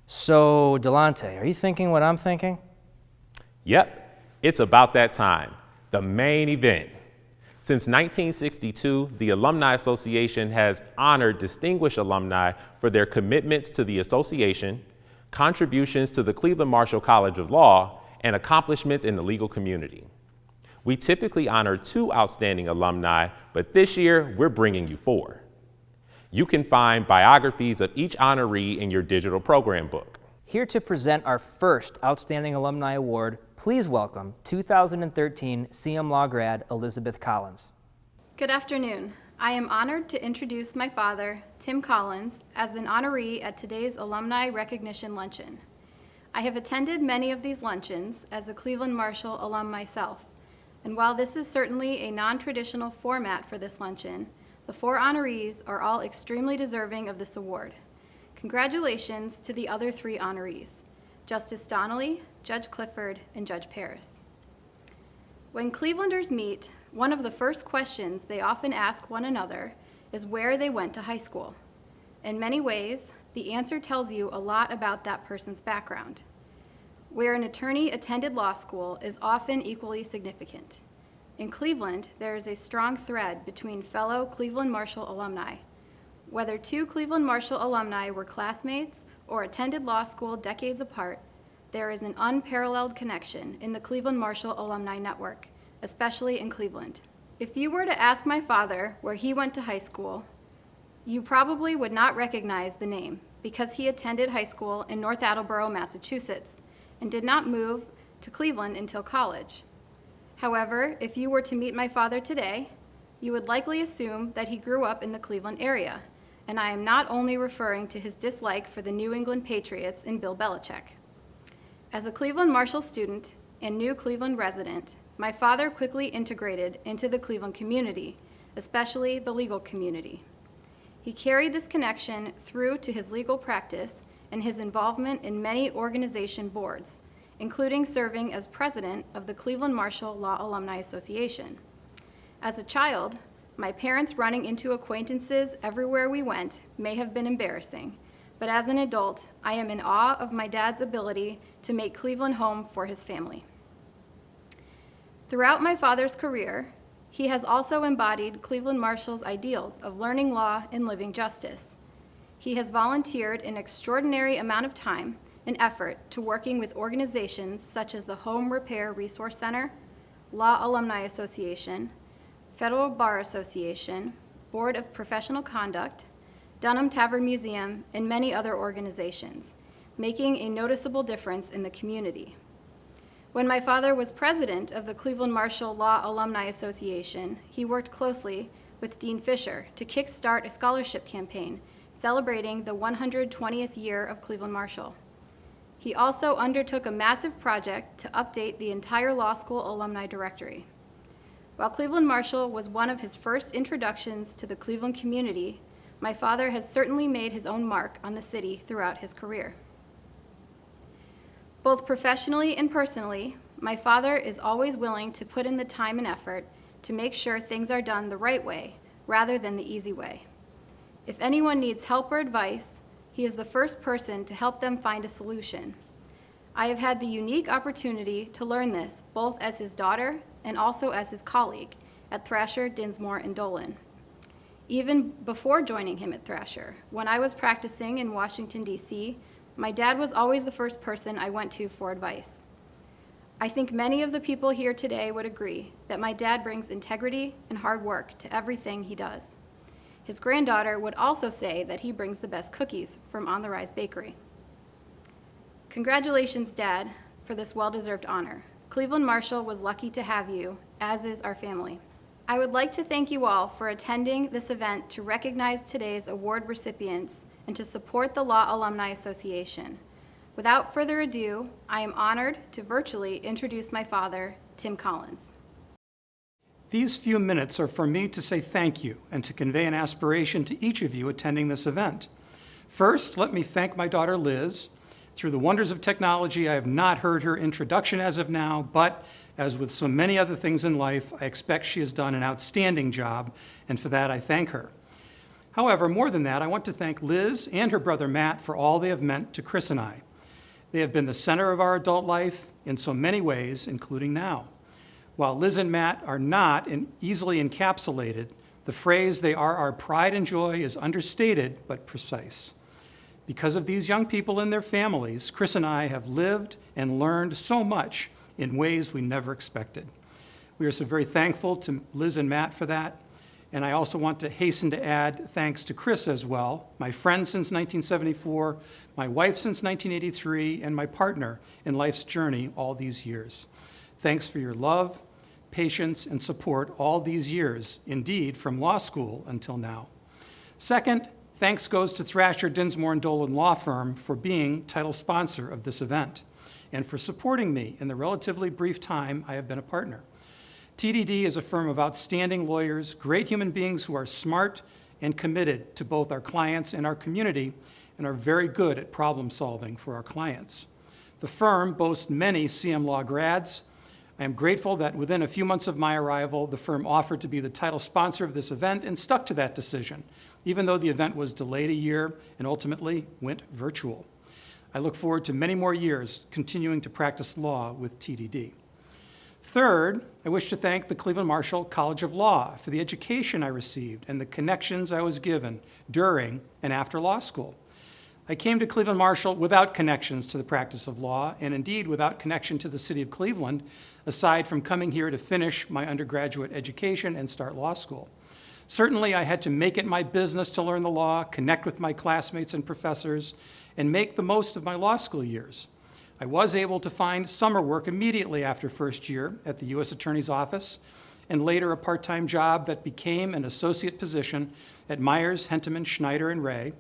So, Delonte, are you thinking what I'm thinking? Yep, it's about that time, the main event. Since 1962, the Alumni Association has honored distinguished alumni for their commitments to the association, contributions to the Cleveland Marshall College of Law, and accomplishments in the legal community. We typically honor 2 outstanding alumni, but this year we're bringing you 4. You can find biographies of each honoree in your digital program book. Here to present our first Outstanding Alumni Award, please welcome 2013 CMLAA grad Elizabeth Collins. Good afternoon. I am honored to introduce my father, Tim Collins, as an honoree at today's Alumni Recognition Luncheon. I have attended many of these luncheons as a Cleveland Marshall alum myself, and while this is certainly a non-traditional format for this luncheon, the 4 honorees are all extremely deserving of this award. Congratulations to the other 3 honorees, Justice Donnelly, Judge Clifford, and Judge Paris. When Clevelanders meet, one of the first questions they often ask one another is where they went to high school. In many ways, the answer tells you a lot about that person's background. Where an attorney attended law school is often equally significant. In Cleveland, there is a strong thread between fellow Cleveland Marshall alumni. Whether 2 Cleveland Marshall alumni were classmates or attended law school decades apart, there is an unparalleled connection in the Cleveland Marshall Alumni Network, especially in Cleveland. If you were to ask my father where he went to high school, you probably would not recognize the name because he attended high school in North Attleboro, Massachusetts, and did not move to Cleveland until college. However, if you were to meet my father today, you would likely assume that he grew up in the Cleveland area, and I am not only referring to his dislike for the New England Patriots and Bill Belichick. As a Cleveland Marshall student and new Cleveland resident, my father quickly integrated into the Cleveland community, especially the legal community. He carried this connection through to his legal practice and his involvement in many organization boards, including serving as president of the Cleveland Marshall Law Alumni Association. As a child, My parents running into acquaintances everywhere we went may have been embarrassing, but as an adult, I am in awe of my dad's ability to make Cleveland home for his family. Throughout my father's career, he has also embodied Cleveland Marshall's ideals of learning law and living justice. He has volunteered an extraordinary amount of time and effort to working with organizations such as the Home Repair Resource Center, Law Alumni Association, Federal Bar Association, Board of Professional Conduct, Dunham Tavern Museum, and many other organizations, making a noticeable difference in the community. When my father was president of the Cleveland Marshall Law Alumni Association, he worked closely with Dean Fisher to kickstart a scholarship campaign celebrating the 120th year of Cleveland Marshall. He also undertook a massive project to update the entire law school alumni directory. While Cleveland Marshall was one of his first introductions to the Cleveland community, my father has certainly made his own mark on the city throughout his career. Both professionally and personally, my father is always willing to put in the time and effort to make sure things are done the right way rather than the easy way. If anyone needs help or advice, he is the first person to help them find a solution. I have had the unique opportunity to learn this both as his daughter and also as his colleague at Thrasher, Dinsmore, and Dolan. Even before joining him at Thrasher, when I was practicing in Washington, D.C., my dad was always the first person I went to for advice. I think many of the people here today would agree that my dad brings integrity and hard work to everything he does. His granddaughter would also say that he brings the best cookies from On the Rise Bakery. Congratulations, Dad, for this well-deserved honor. Cleveland Marshall was lucky to have you, as is our family. I would like to thank you all for attending this event to recognize today's award recipients and to support the Law Alumni Association. Without further ado, I am honored to virtually introduce my father, Tim Collins. These few minutes are for me to say thank you and to convey an aspiration to each of you attending this event. First, let me thank my daughter Liz. Through the wonders of technology, I have not heard her introduction as of now, but as with so many other things in life, I expect she has done an outstanding job, and for that I thank her. However, more than that, I want to thank Liz and her brother Matt for all they have meant to Chris and I. They have been the center of our adult life in so many ways, including now. While Liz and Matt are not easily encapsulated, the phrase "they are our pride and joy" is understated but precise. Because of these young people and their families, Chris and I have lived and learned so much in ways we never expected. We are so very thankful to Liz and Matt for that. And I also want to hasten to add thanks to Chris as well, my friend since 1974, my wife since 1983, and my partner in life's journey all these years. Thanks for your love, patience, and support all these years, indeed, from law school until now. Second, thanks goes to Thrasher, Dinsmore, and Dolan Law Firm for being title sponsor of this event and for supporting me in the relatively brief time I have been a partner. TDD is a firm of outstanding lawyers, great human beings who are smart and committed to both our clients and our community and are very good at problem solving for our clients. The firm boasts many CMLAA grads. I am grateful that within a few months of my arrival, the firm offered to be the title sponsor of this event and stuck to that decision, even though the event was delayed a year and ultimately went virtual. I look forward to many more years continuing to practice law with TDD. Third, I wish to thank the Cleveland Marshall College of Law for the education I received and the connections I was given during and after law school. I came to Cleveland Marshall without connections to the practice of law, and indeed without connection to the city of Cleveland, aside from coming here to finish my undergraduate education and start law school. Certainly, I had to make it my business to learn the law, connect with my classmates and professors, and make the most of my law school years. I was able to find summer work immediately after first year at the U.S. Attorney's Office, and later a part-time job that became an associate position at Myers, Henteman, Schneider, and Ray.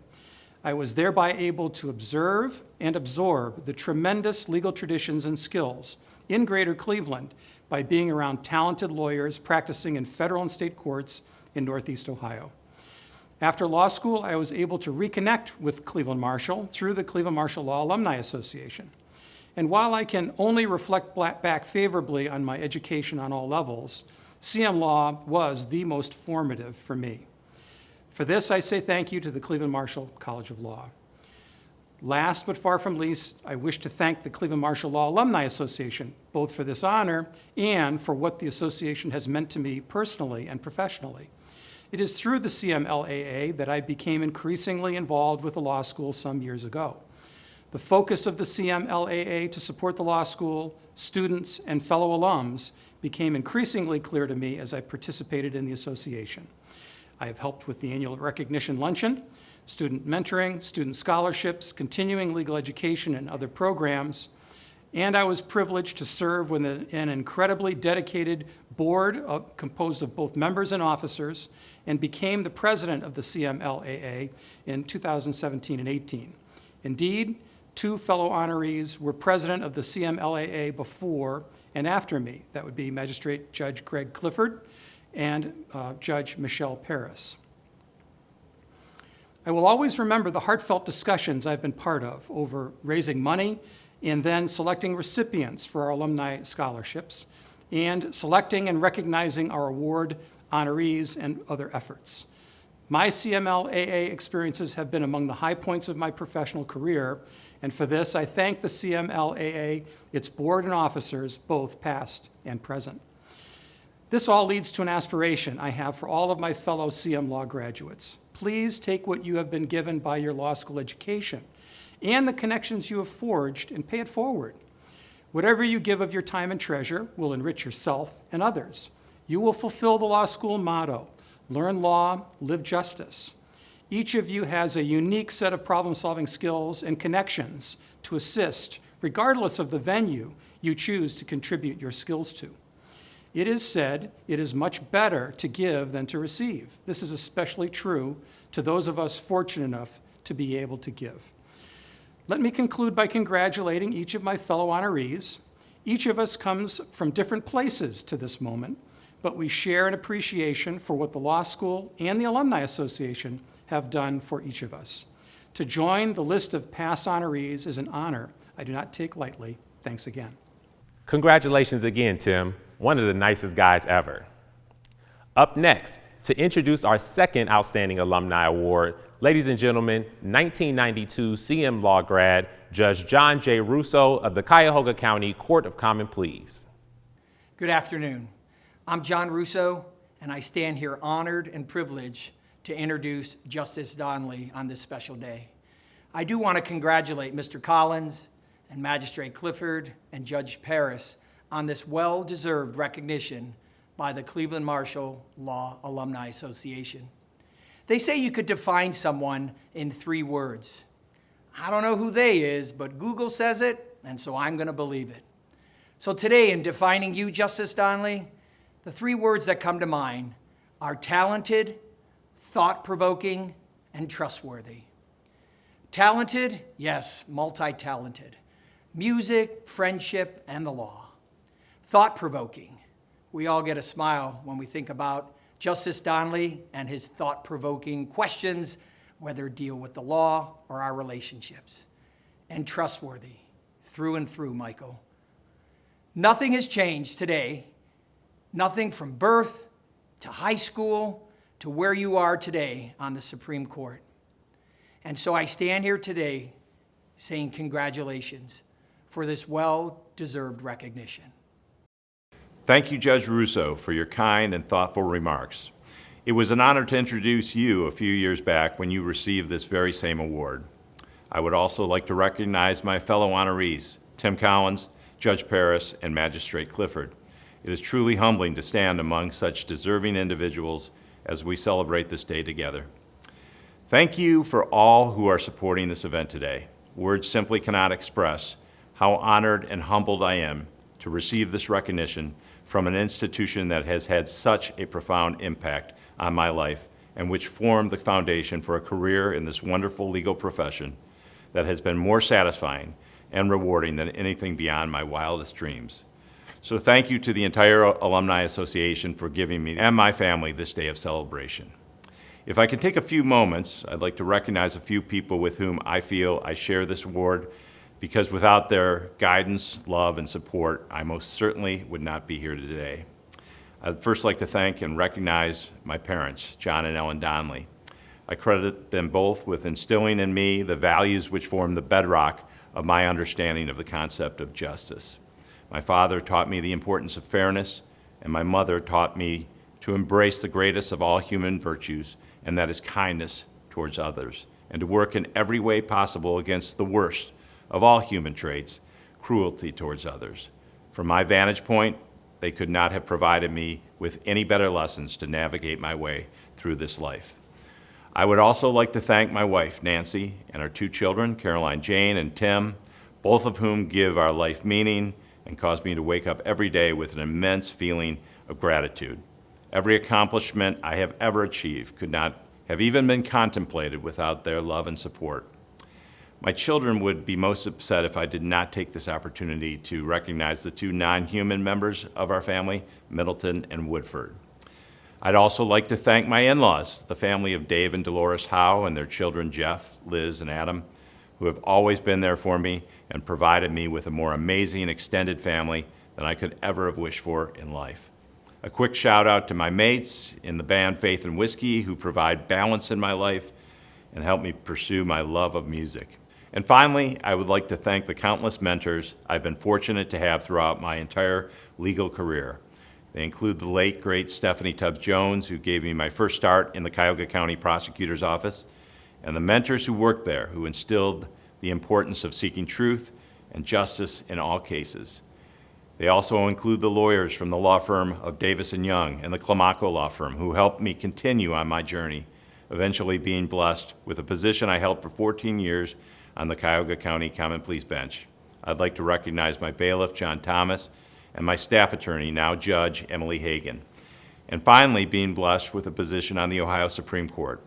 I was thereby able to observe and absorb the tremendous legal traditions and skills in Greater Cleveland by being around talented lawyers practicing in federal and state courts in Northeast Ohio. After law school, I was able to reconnect with Cleveland Marshall through the Cleveland Marshall Law Alumni Association. And while I can only reflect back favorably on my education on all levels, CMLAA was the most formative for me. For this, I say thank you to the Cleveland Marshall College of Law. Last but far from least, I wish to thank the Cleveland Marshall Law Alumni Association, both for this honor and for what the association has meant to me personally and professionally. It is through the CMLAA that I became increasingly involved with the law school some years ago. The focus of the CMLAA to support the law school, students, and fellow alums became increasingly clear to me as I participated in the association. I have helped with the annual recognition luncheon, student mentoring, student scholarships, continuing legal education, and other programs. And I was privileged to serve with an incredibly dedicated board composed of both members and officers, and became the president of the CMLAA in 2017 and 18. Indeed, 2 fellow honorees were president of the CMLAA before and after me. That would be Magistrate Judge Greg Clifford and Judge Michelle Paris. I will always remember the heartfelt discussions I've been part of over raising money and then selecting recipients for our alumni scholarships, and selecting and recognizing our award honorees and other efforts. My CMLAA experiences have been among the high points of my professional career, and for this I thank the CMLAA, its board and officers, both past and present. This all leads to an aspiration I have for all of my fellow CM Law graduates. Please take what you have been given by your law school education and the connections you have forged and pay it forward. Whatever you give of your time and treasure will enrich yourself and others. You will fulfill the law school motto, learn law, live justice. Each of you has a unique set of problem-solving skills and connections to assist, regardless of the venue you choose to contribute your skills to. It is said it is much better to give than to receive. This is especially true to those of us fortunate enough to be able to give. Let me conclude by congratulating each of my fellow honorees. Each of us comes from different places to this moment, but we share an appreciation for what the law school and the Alumni Association have done for each of us. To join the list of past honorees is an honor I do not take lightly. Thanks again. Congratulations again, Tim. One of the nicest guys ever. Up next, to introduce our second Outstanding Alumni Award, ladies and gentlemen, 1992 CM Law grad, Judge John J. Russo of the Cuyahoga County Court of Common Pleas. Good afternoon. I'm John Russo, and I stand here honored and privileged to introduce Justice Donnelly on this special day. I do want to congratulate Mr. Collins and Magistrate Clifford and Judge Paris on this well-deserved recognition by the Cleveland Marshall Law Alumni Association. They say you could define someone in 3 words. I don't know who they is, but Google says it, and so I'm going to believe it. So today, in defining you, Justice Donnelly, the 3 words that come to mind are talented, thought-provoking, and trustworthy. Talented, yes, multi-talented. Music, friendship, and the law. Thought-provoking. We all get a smile when we think about Justice Donnelly and his thought-provoking questions, whether deal with the law or our relationships. And trustworthy, through and through, Michael. Nothing has changed today. Nothing from birth to high school to where you are today on the Supreme Court. And so I stand here today saying congratulations for this well-deserved recognition. Thank you, Judge Russo, for your kind and thoughtful remarks. It was an honor to introduce you a few years back when you received this very same award. I would also like to recognize my fellow honorees, Tim Collins, Judge Paris, and Magistrate Clifford. It is truly humbling to stand among such deserving individuals as we celebrate this day together. Thank you for all who are supporting this event today. Words simply cannot express how honored and humbled I am to receive this recognition from an institution that has had such a profound impact on my life and which formed the foundation for a career in this wonderful legal profession that has been more satisfying and rewarding than anything beyond my wildest dreams. So thank you to the entire Alumni Association for giving me and my family this day of celebration. If I can take a few moments, I'd like to recognize a few people with whom I feel I share this award, because without their guidance, love, and support, I most certainly would not be here today. I'd first like to thank and recognize my parents, John and Ellen Donnelly. I credit them both with instilling in me the values which form the bedrock of my understanding of the concept of justice. My father taught me the importance of fairness, and my mother taught me to embrace the greatest of all human virtues, and that is kindness towards others, and to work in every way possible against the worst of all human traits, cruelty towards others. From my vantage point, they could not have provided me with any better lessons to navigate my way through this life. I would also like to thank my wife, Nancy, and our two children, Caroline Jane and Tim, both of whom give our life meaning and cause me to wake up every day with an immense feeling of gratitude. Every accomplishment I have ever achieved could not have even been contemplated without their love and support. My children would be most upset if I did not take this opportunity to recognize the two non-human members of our family, Middleton and Woodford. I'd also like to thank my in-laws, the family of Dave and Dolores Howe and their children Jeff, Liz, and Adam, who have always been there for me and provided me with a more amazing extended family than I could ever have wished for in life. A quick shout out to my mates in the band Faith and Whiskey who provide balance in my life and help me pursue my love of music. And finally, I would like to thank the countless mentors I've been fortunate to have throughout my entire legal career. They include the late, great Stephanie Tubbs-Jones, who gave me my first start in the Cuyahoga County Prosecutor's Office, and the mentors who worked there, who instilled the importance of seeking truth and justice in all cases. They also include the lawyers from the law firm of Davis & Young and the Climaco law firm, who helped me continue on my journey, eventually being blessed with a position I held for 14 years on the Cuyahoga County Common Pleas Bench. I'd like to recognize my bailiff, John Thomas, and my staff attorney, now Judge Emily Hagan. And finally, being blessed with a position on the Ohio Supreme Court.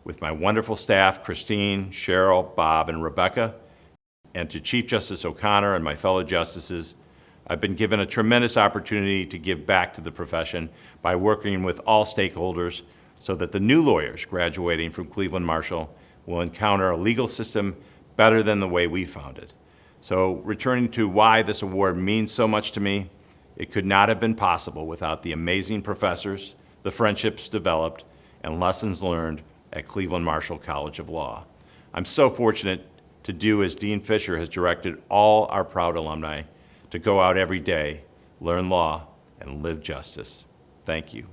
With my wonderful staff, Christine, Cheryl, Bob, and Rebecca, and to Chief Justice O'Connor and my fellow justices, I've been given a tremendous opportunity to give back to the profession by working with all stakeholders so that the new lawyers graduating from Cleveland Marshall will encounter a legal system better than the way we found it. So returning to why this award means so much to me, it could not have been possible without the amazing professors, the friendships developed, and lessons learned at Cleveland Marshall College of Law. I'm so fortunate to do as Dean Fisher has directed all our proud alumni to go out every day, learn law, and live justice. Thank you.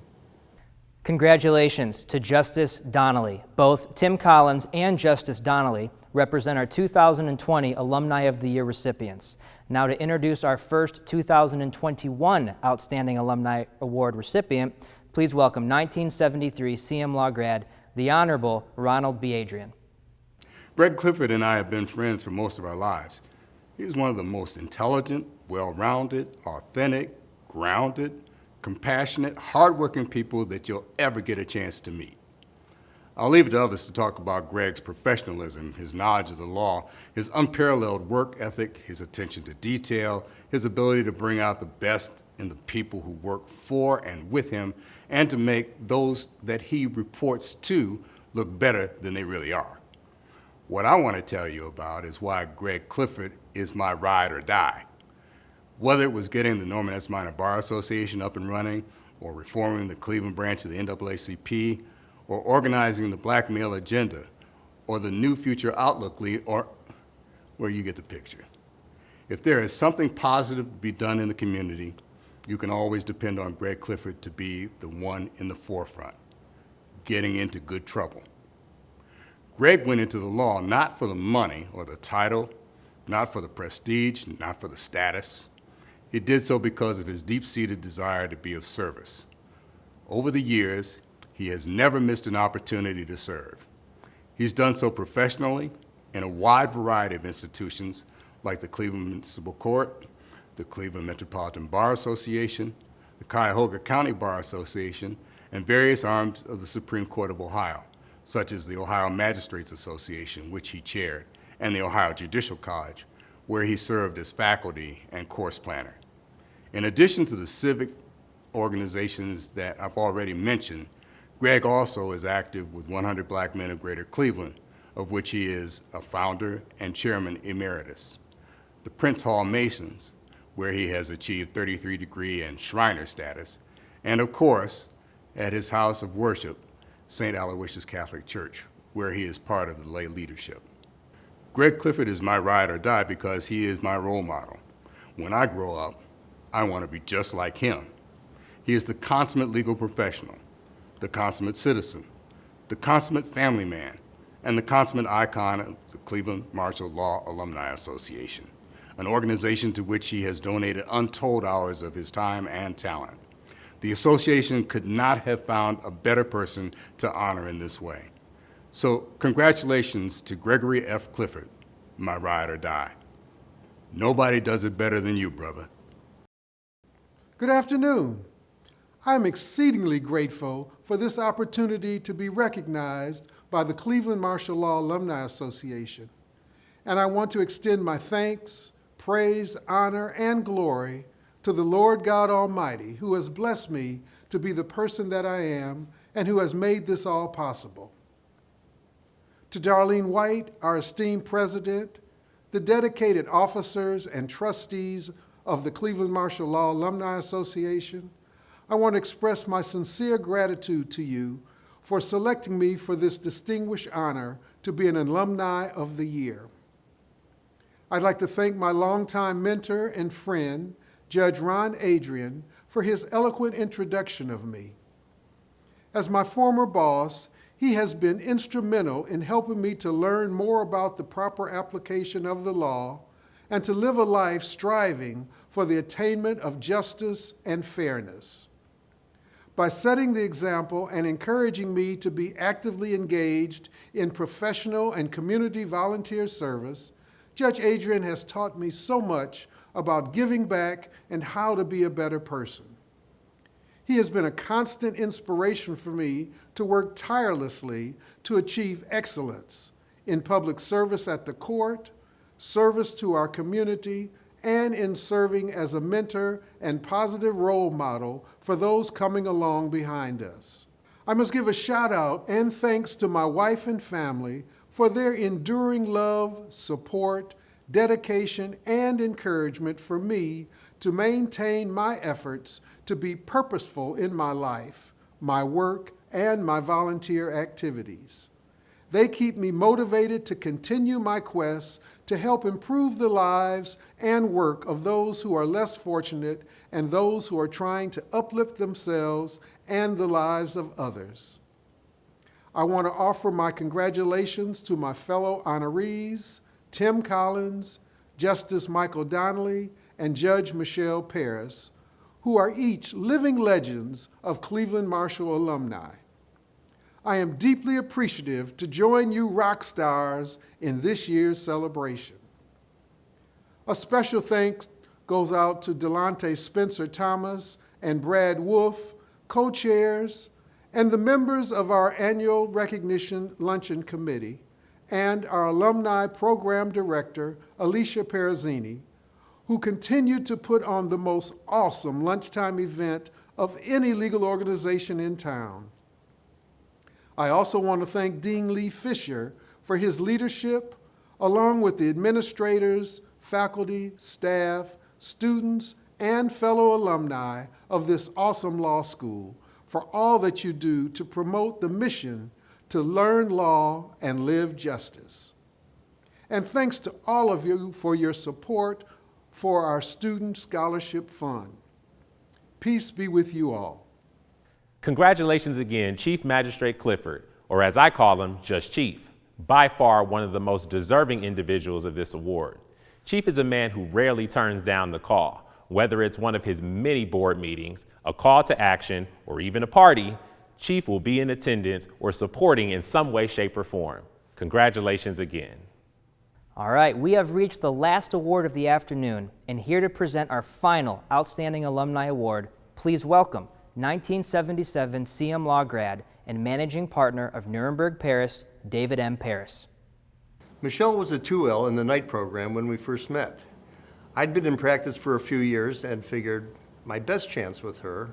Congratulations to Justice Donnelly. Both Tim Collins and Justice Donnelly represent our 2020 Alumni of the Year recipients. Now to introduce our first 2021 Outstanding Alumni Award recipient, please welcome 1973 CMLAA grad, the Honorable Ronald B. Adrian. Greg Clifford and I have been friends for most of our lives. He's one of the most intelligent, well-rounded, authentic, grounded, compassionate, hardworking people that you'll ever get a chance to meet. I'll leave it to others to talk about Greg's professionalism, his knowledge of the law, his unparalleled work ethic, his attention to detail, his ability to bring out the best in the people who work for and with him, and to make those that he reports to look better than they really are. What I want to tell you about is why Greg Clifford is my ride or die. Whether it was getting the Norman S. Minor Bar Association up and running, or reforming the Cleveland branch of the NAACP, or organizing the Black Male Agenda, or the New Future Outlook League, or where you get the picture. If there is something positive to be done in the community, you can always depend on Greg Clifford to be the one in the forefront, getting into good trouble. Greg went into the law not for the money or the title, not for the prestige, not for the status. He did so because of his deep-seated desire to be of service. Over the years, he has never missed an opportunity to serve. He's done so professionally in a wide variety of institutions like the Cleveland Municipal Court, the Cleveland Metropolitan Bar Association, the Cuyahoga County Bar Association, and various arms of the Supreme Court of Ohio, such as the Ohio Magistrates Association, which he chaired, and the Ohio Judicial College, where he served as faculty and course planner. In addition to the civic organizations that I've already mentioned, Greg also is active with 100 Black Men of Greater Cleveland, of which he is a founder and chairman emeritus. The Prince Hall Masons, where he has achieved 33-degree and Shriner status, and of course, at his house of worship, St. Aloysius Catholic Church, where he is part of the lay leadership. Greg Clifford is my ride or die because he is my role model. When I grow up, I want to be just like him. He is the consummate legal professional, the consummate citizen, the consummate family man, and the consummate icon of the Cleveland Marshall Law Alumni Association, an organization to which he has donated untold hours of his time and talent. The association could not have found a better person to honor in this way. So congratulations to Gregory F. Clifford, my ride or die. Nobody does it better than you, brother. Good afternoon. I'm exceedingly grateful for this opportunity to be recognized by the Cleveland Marshall Law Alumni Association. And I want to extend my thanks, praise, honor, and glory to the Lord God Almighty, who has blessed me to be the person that I am and who has made this all possible. To Darlene White, our esteemed president, the dedicated officers and trustees of the Cleveland Marshall Law Alumni Association, I want to express my sincere gratitude to you for selecting me for this distinguished honor to be an Alumni of the Year. I'd like to thank my longtime mentor and friend, Judge Ron Adrian, for his eloquent introduction of me. As my former boss, he has been instrumental in helping me to learn more about the proper application of the law and to live a life striving for the attainment of justice and fairness. By setting the example and encouraging me to be actively engaged in professional and community volunteer service, Judge Adrian has taught me so much about giving back and how to be a better person. He has been a constant inspiration for me to work tirelessly to achieve excellence in public service at the court, service to our community, and in serving as a mentor and positive role model for those coming along behind us. I must give a shout out and thanks to my wife and family for their enduring love, support, dedication, and encouragement for me to maintain my efforts to be purposeful in my life, my work, and my volunteer activities. They keep me motivated to continue my quest to help improve the lives and work of those who are less fortunate and those who are trying to uplift themselves and the lives of others. I want to offer my congratulations to my fellow honorees, Tim Collins, Justice Michael Donnelly, and Judge Michelle Paris, who are each living legends of Cleveland Marshall alumni. I am deeply appreciative to join you rock stars in this year's celebration. A special thanks goes out to Delonte Spencer Thomas and Brad Wolf, co-chairs, and the members of our annual recognition luncheon committee, and our alumni program director, Alicia Perazini, who continued to put on the most awesome lunchtime event of any legal organization in town. I also want to thank Dean Lee Fisher for his leadership, along with the administrators, faculty, staff, students, and fellow alumni of this awesome law school for all that you do to promote the mission to learn law and live justice. And thanks to all of you for your support for our Student Scholarship Fund. Peace be with you all. Congratulations again, Chief Magistrate Clifford, or as I call him, just Chief, by far one of the most deserving individuals of this award. Chief is a man who rarely turns down the call, whether it's one of his many board meetings, a call to action, or even a party. Chief will be in attendance or supporting in some way, shape, or form. Congratulations again. All right, we have reached the last award of the afternoon, and here to present our final Outstanding Alumni Award, please welcome 1977 CMLAA grad and managing partner of Nuremberg Paris, David M. Paris. Michelle was a 2L in the night program when we first met. I'd been in practice for a few years and figured my best chance with her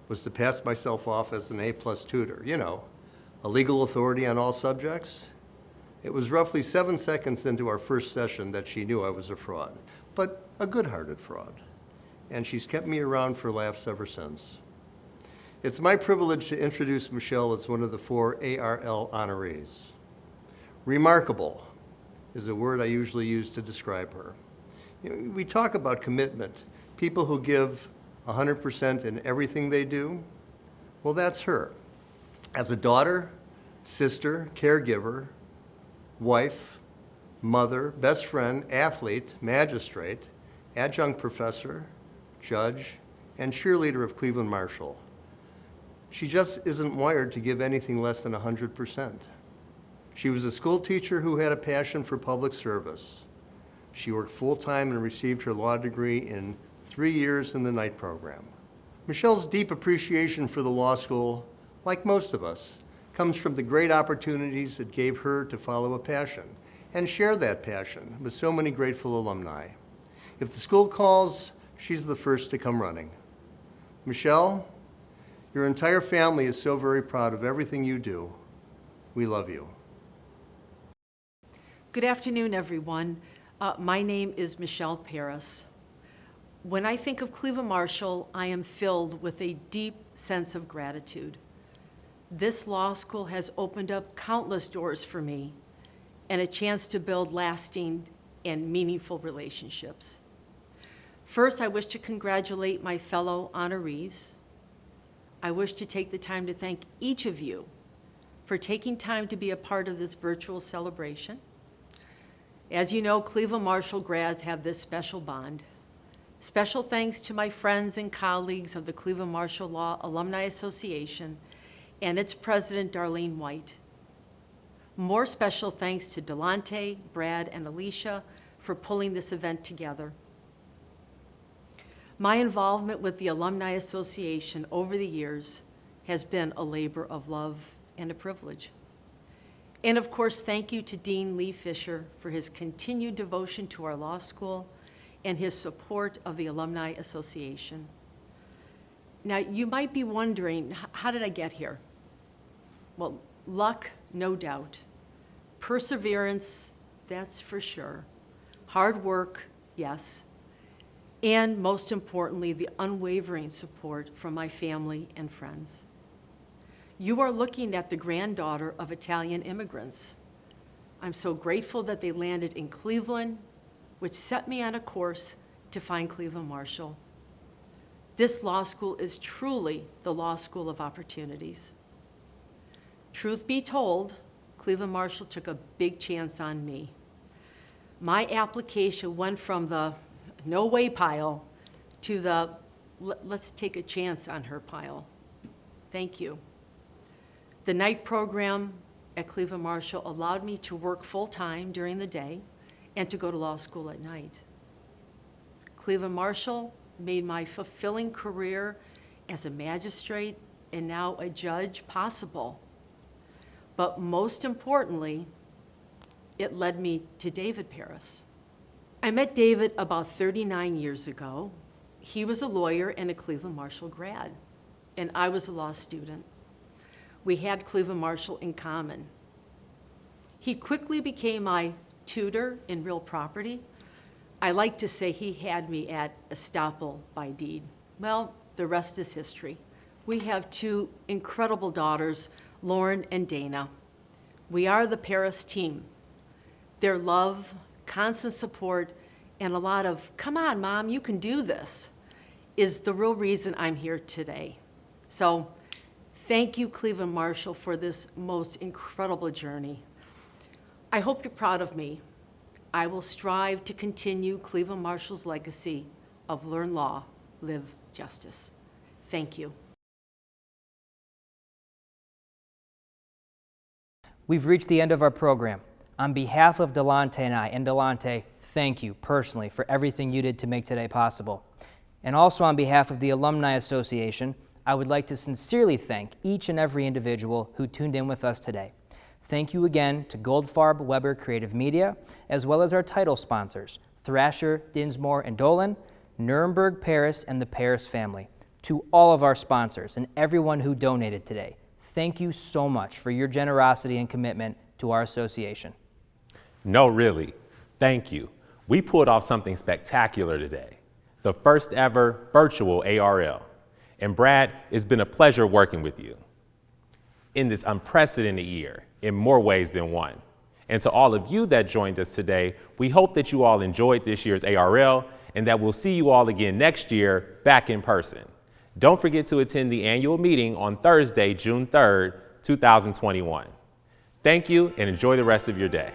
was to pass myself off as an A-plus tutor, you know, a legal authority on all subjects. It was roughly 7 seconds into our first session that she knew I was a fraud, but a good-hearted fraud. And she's kept me around for laughs ever since. It's my privilege to introduce Michelle as one of the 4 ARL honorees. Remarkable is a word I usually use to describe her. We talk about commitment, people who give 100% in everything they do. Well, that's her. As a daughter, sister, caregiver, wife, mother, best friend, athlete, magistrate, adjunct professor, judge, and cheerleader of Cleveland Marshall. She just isn't wired to give anything less than 100%. She was a school teacher who had a passion for public service. She worked full-time and received her law degree in 3 years in the night program. Michelle's deep appreciation for the law school, like most of us, comes from the great opportunities it gave her to follow a passion and share that passion with so many grateful alumni. If the school calls, she's the first to come running. Michelle, your entire family is so very proud of everything you do. We love you. Good afternoon, everyone. My name is Michelle Paris. When I think of Cleveland Marshall, I am filled with a deep sense of gratitude. This law school has opened up countless doors for me and a chance to build lasting and meaningful relationships. First, I wish to congratulate my fellow honorees. I wish to take the time to thank each of you for taking time to be a part of this virtual celebration. As you know, Cleveland Marshall grads have this special bond. Special thanks to my friends and colleagues of the Cleveland Marshall Law Alumni Association and its president, Darlene White. More special thanks to Delonte, Brad, and Alicia for pulling this event together. My involvement with the Alumni Association over the years has been a labor of love and a privilege. And of course, thank you to Dean Lee Fisher for his continued devotion to our law school and his support of the Alumni Association. Now, you might be wondering, how did I get here? Well, luck, no doubt. Perseverance, that's for sure. Hard work, yes. And most importantly, the unwavering support from my family and friends. You are looking at the granddaughter of Italian immigrants. I'm so grateful that they landed in Cleveland, which set me on a course to find Cleveland Marshall. This law school is truly the law school of opportunities. Truth be told, Cleveland Marshall took a big chance on me. My application went from the no way pile to the let's take a chance on her pile. Thank you. The night program at Cleveland Marshall allowed me to work full-time during the day and to go to law school at night. Cleveland Marshall made my fulfilling career as a magistrate and now a judge possible. But most importantly, it led me to David Paris. I met David about 39 years ago. He was a lawyer and a Cleveland Marshall grad, and I was a law student. We had Cleveland Marshall in common. He quickly became my tutor in real property. I like to say he had me at estoppel by deed. Well, the rest is history. We have 2 incredible daughters, Lauren and Dana. We are the Paris team. Their love, constant support, and a lot of, come on, Mom, you can do this, is the real reason I'm here today. So thank you, Cleveland Marshall, for this most incredible journey. I hope you're proud of me. I will strive to continue Cleveland Marshall's legacy of learn law, live justice. Thank you. We've reached the end of our program. On behalf of Delonte and I, and Delonte, thank you personally for everything you did to make today possible. And also on behalf of the Alumni Association, I would like to sincerely thank each and every individual who tuned in with us today. Thank you again to Goldfarb Weber Creative Media, as well as our title sponsors, Thrasher, Dinsmore, and Dolan, Nuremberg Paris, and the Paris family. To all of our sponsors and everyone who donated today, thank you so much for your generosity and commitment to our association. No, really, thank you. We pulled off something spectacular today, the first ever virtual ARL. And Brad, it's been a pleasure working with you in this unprecedented year in more ways than one. And to all of you that joined us today, we hope that you all enjoyed this year's ARL and that we'll see you all again next year back in person. Don't forget to attend the annual meeting on Thursday, June 3rd, 2021. Thank you and enjoy the rest of your day.